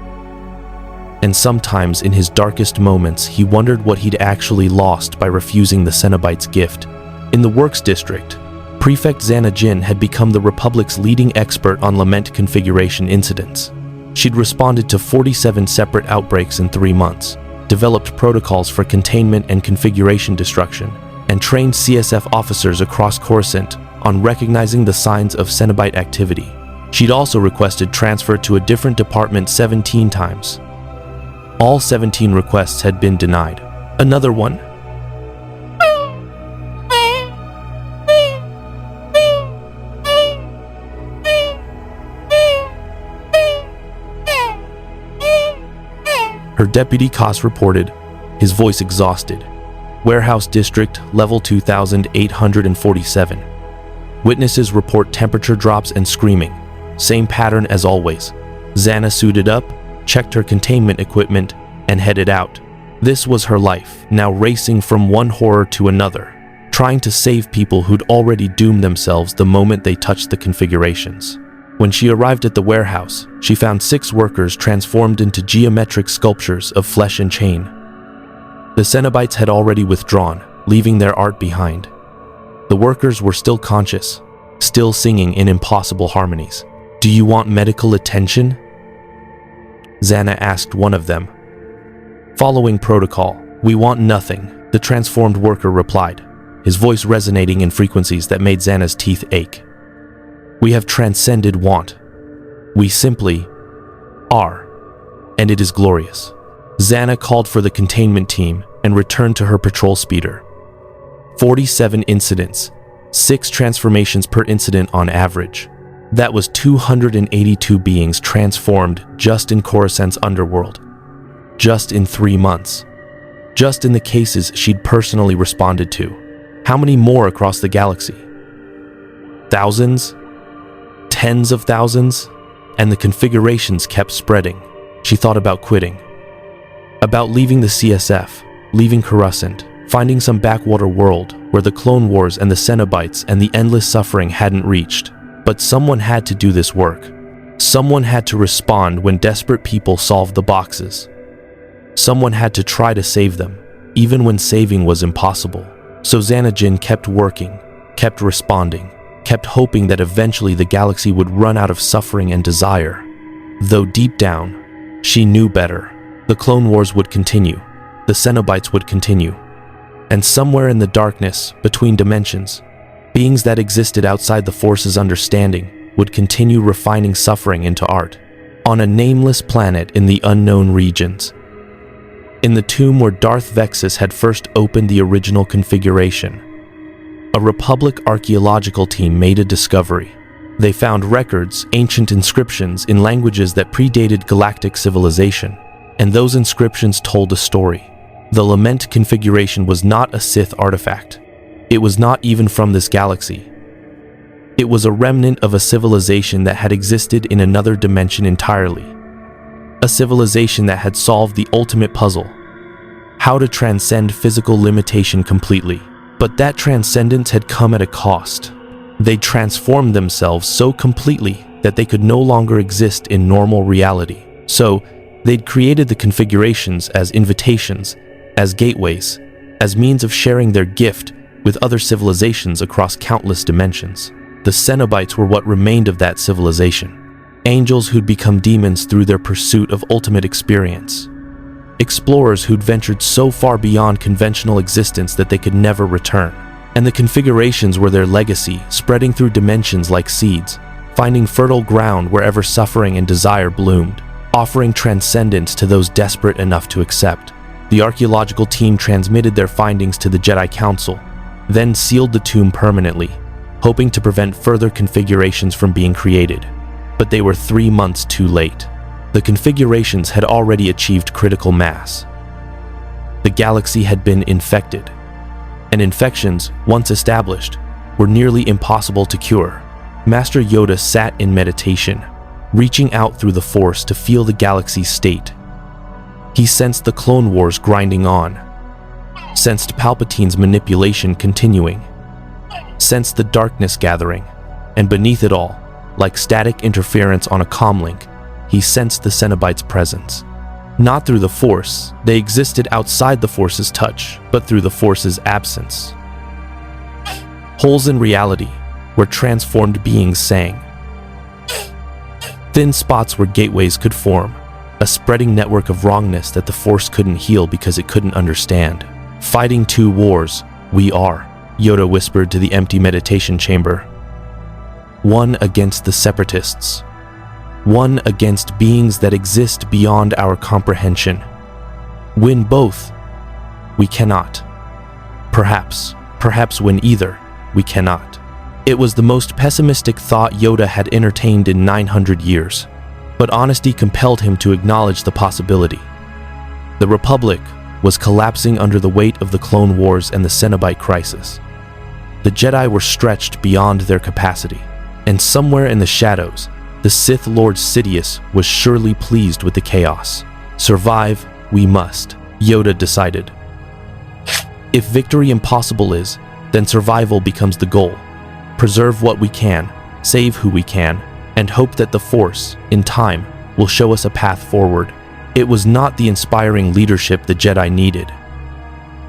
and sometimes in his darkest moments, he wondered what he'd actually lost by refusing the Cenobites' gift. In the Works District, Prefect Zana Jin had become the Republic's leading expert on Lament Configuration incidents. She'd responded to 47 separate outbreaks in 3 months, developed protocols for containment and configuration destruction, and trained CSF officers across Coruscant on recognizing the signs of Cenobite activity. She'd also requested transfer to a different department 17 times. All 17 requests had been denied. Another one. Her deputy Koss reported, his voice exhausted. Warehouse District, level 2847. Witnesses report temperature drops and screaming. Same pattern as always. Zana suited up, checked her containment equipment, and headed out. This was her life, now racing from one horror to another, trying to save people who'd already doomed themselves the moment they touched the configurations. When she arrived at the warehouse, she found 6 workers transformed into geometric sculptures of flesh and chain. The Cenobites had already withdrawn, leaving their art behind. The workers were still conscious, still singing in impossible harmonies. "Do you want medical attention?" Zana asked one of them. "Following protocol, we want nothing," the transformed worker replied, his voice resonating in frequencies that made Zana's teeth ache. "We have transcended want. We simply are, and it is glorious." Zana called for the containment team and returned to her patrol speeder. 47 incidents, 6 transformations per incident on average. That was 282 beings transformed just in Coruscant's underworld. Just in 3 months. Just in the cases she'd personally responded to. How many more across the galaxy? Thousands? Tens of thousands? And the configurations kept spreading. She thought about quitting. About leaving the CSF, leaving Coruscant, finding some backwater world where the Clone Wars and the Cenobites and the endless suffering hadn't reached. But someone had to do this work. Someone had to respond when desperate people solved the boxes. Someone had to try to save them, even when saving was impossible. So Zana Jin kept working, kept responding, kept hoping that eventually the galaxy would run out of suffering and desire. Though deep down, she knew better. The Clone Wars would continue. The Cenobites would continue. And somewhere in the darkness, between dimensions, beings that existed outside the Force's understanding would continue refining suffering into art. On a nameless planet in the unknown regions. In the tomb where Darth Vexus had first opened the original configuration, a Republic archaeological team made a discovery. They found records, ancient inscriptions in languages that predated galactic civilization, and those inscriptions told a story. The Lament Configuration was not a Sith artifact. It was not even from this galaxy. It was a remnant of a civilization that had existed in another dimension entirely. A civilization that had solved the ultimate puzzle: how to transcend physical limitation completely. But that transcendence had come at a cost. They transformed themselves so completely that they could no longer exist in normal reality. So, they'd created the configurations as invitations, as gateways, as means of sharing their gift with other civilizations across countless dimensions. The Cenobites were what remained of that civilization. Angels who'd become demons through their pursuit of ultimate experience. Explorers who'd ventured so far beyond conventional existence that they could never return. And the configurations were their legacy, spreading through dimensions like seeds, finding fertile ground wherever suffering and desire bloomed, offering transcendence to those desperate enough to accept. The archaeological team transmitted their findings to the Jedi Council, then sealed the tomb permanently, hoping to prevent further configurations from being created. But they were 3 months too late. The configurations had already achieved critical mass. The galaxy had been infected, and infections, once established, were nearly impossible to cure. Master Yoda sat in meditation, reaching out through the Force to feel the galaxy's state. He sensed the Clone Wars grinding on, sensed Palpatine's manipulation continuing, sensed the darkness gathering, and beneath it all, like static interference on a comlink, he sensed the Cenobites' presence. Not through the Force, they existed outside the Force's touch, but through the Force's absence. Holes in reality, where transformed beings sang. Thin spots where gateways could form, a spreading network of wrongness that the Force couldn't heal because it couldn't understand. Fighting 2 wars, we are, Yoda whispered to the empty meditation chamber. One against the Separatists. One against beings that exist beyond our comprehension. Win both, we cannot. Perhaps win either, we cannot. It was the most pessimistic thought Yoda had entertained in 900 years, but honesty compelled him to acknowledge the possibility. The Republic was collapsing under the weight of the Clone Wars and the Cenobite crisis. The Jedi were stretched beyond their capacity, and somewhere in the shadows, the Sith Lord Sidious was surely pleased with the chaos. Survive, we must, Yoda decided. If victory impossible is, then survival becomes the goal. Preserve what we can, save who we can, and hope that the Force, in time, will show us a path forward. It was not the inspiring leadership the Jedi needed,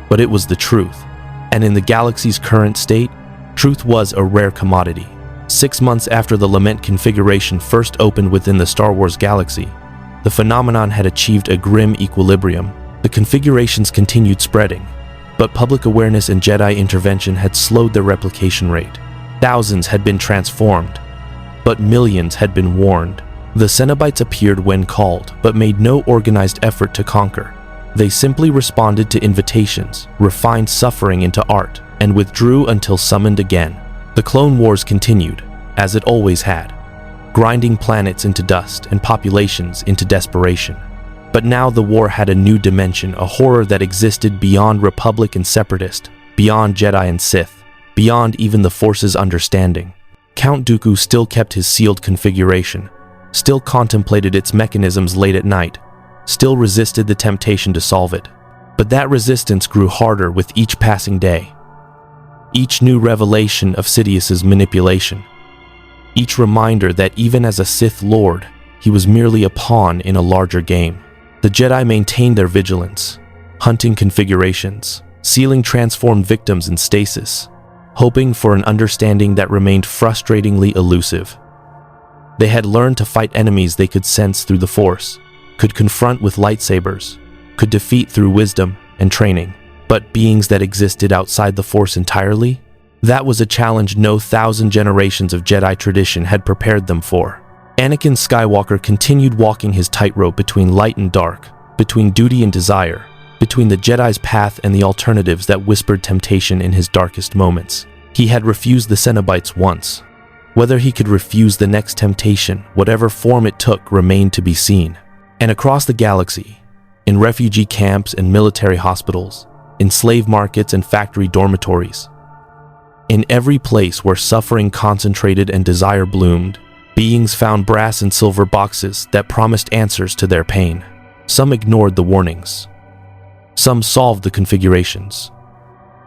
but it was the truth. And in the galaxy's current state, truth was a rare commodity. 6 months after the Lament Configuration first opened within the Star Wars galaxy, the phenomenon had achieved a grim equilibrium. The configurations continued spreading, but public awareness and Jedi intervention had slowed their replication rate. Thousands had been transformed, but millions had been warned. The Cenobites appeared when called, but made no organized effort to conquer. They simply responded to invitations, refined suffering into art, and withdrew until summoned again. The Clone Wars continued, as it always had, grinding planets into dust and populations into desperation. But now the war had a new dimension, a horror that existed beyond Republic and Separatist, beyond Jedi and Sith, beyond even the Force's understanding. Count Dooku still kept his sealed configuration, still contemplated its mechanisms late at night, still resisted the temptation to solve it. But that resistance grew harder with each passing day. Each new revelation of Sidious's manipulation. Each reminder that even as a Sith Lord, he was merely a pawn in a larger game. The Jedi maintained their vigilance, hunting configurations, sealing transformed victims in stasis, hoping for an understanding that remained frustratingly elusive. They had learned to fight enemies they could sense through the Force, could confront with lightsabers, could defeat through wisdom and training. But beings that existed outside the Force entirely? That was a challenge no 1,000 generations of Jedi tradition had prepared them for. Anakin Skywalker continued walking his tightrope between light and dark, between duty and desire, between the Jedi's path and the alternatives that whispered temptation in his darkest moments. He had refused the Cenobites once. Whether he could refuse the next temptation, whatever form it took, remained to be seen. And across the galaxy, in refugee camps and military hospitals, in slave markets and factory dormitories, In every place where suffering concentrated and desire bloomed, beings found brass and silver boxes that promised answers to their pain. Some ignored the warnings. Some solved the configurations.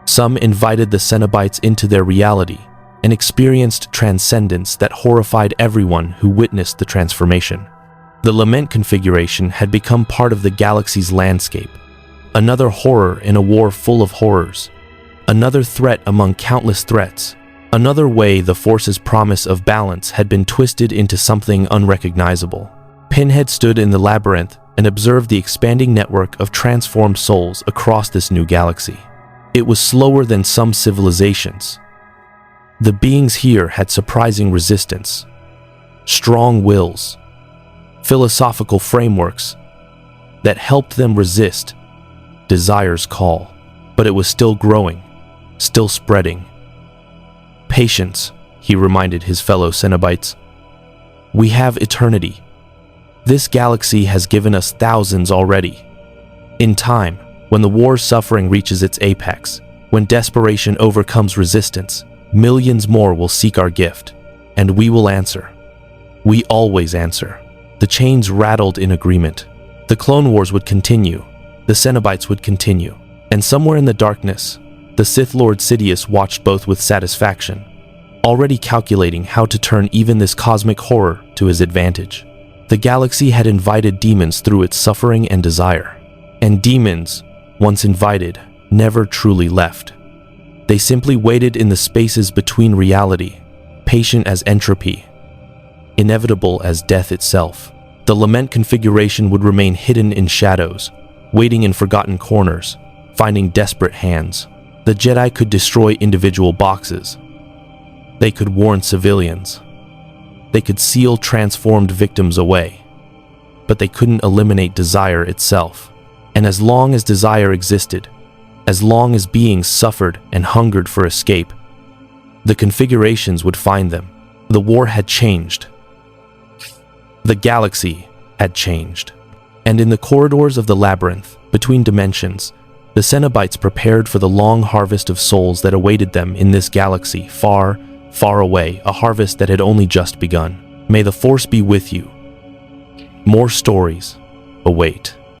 Some invited the Cenobites into their reality and experienced transcendence that horrified everyone who witnessed the transformation. The Lament Configuration had become part of the galaxy's landscape, another horror in a war full of horrors, another threat among countless threats, another way the Force's promise of balance had been twisted into something unrecognizable. Pinhead stood in the labyrinth and observed the expanding network of transformed souls across this new galaxy. It was slower than some civilizations. The beings here had surprising resistance, strong wills, philosophical frameworks that helped them resist desire's call. But it was still growing, still spreading. Patience, he reminded his fellow Cenobites. We have eternity. This galaxy has given us thousands already. In time, when the war's suffering reaches its apex, when desperation overcomes resistance, millions more will seek our gift, and we will answer. We always answer. The chains rattled in agreement. The Clone Wars would continue. The Cenobites would continue. And somewhere in the darkness, the Sith Lord Sidious watched both with satisfaction, already calculating how to turn even this cosmic horror to his advantage. The galaxy had invited demons through its suffering and desire. And demons, once invited, never truly left. They simply waited in the spaces between reality, patient as entropy, inevitable as death itself. The Lament Configuration would remain hidden in shadows, waiting in forgotten corners, finding desperate hands. The Jedi could destroy individual boxes. They could warn civilians. They could seal transformed victims away. But they couldn't eliminate desire itself. And as long as desire existed, as long as beings suffered and hungered for escape, the configurations would find them. The war had changed. The galaxy had changed. And in the corridors of the labyrinth, between dimensions, the Cenobites prepared for the long harvest of souls that awaited them in this galaxy far, far away, a harvest that had only just begun. May the Force be with you. More stories await.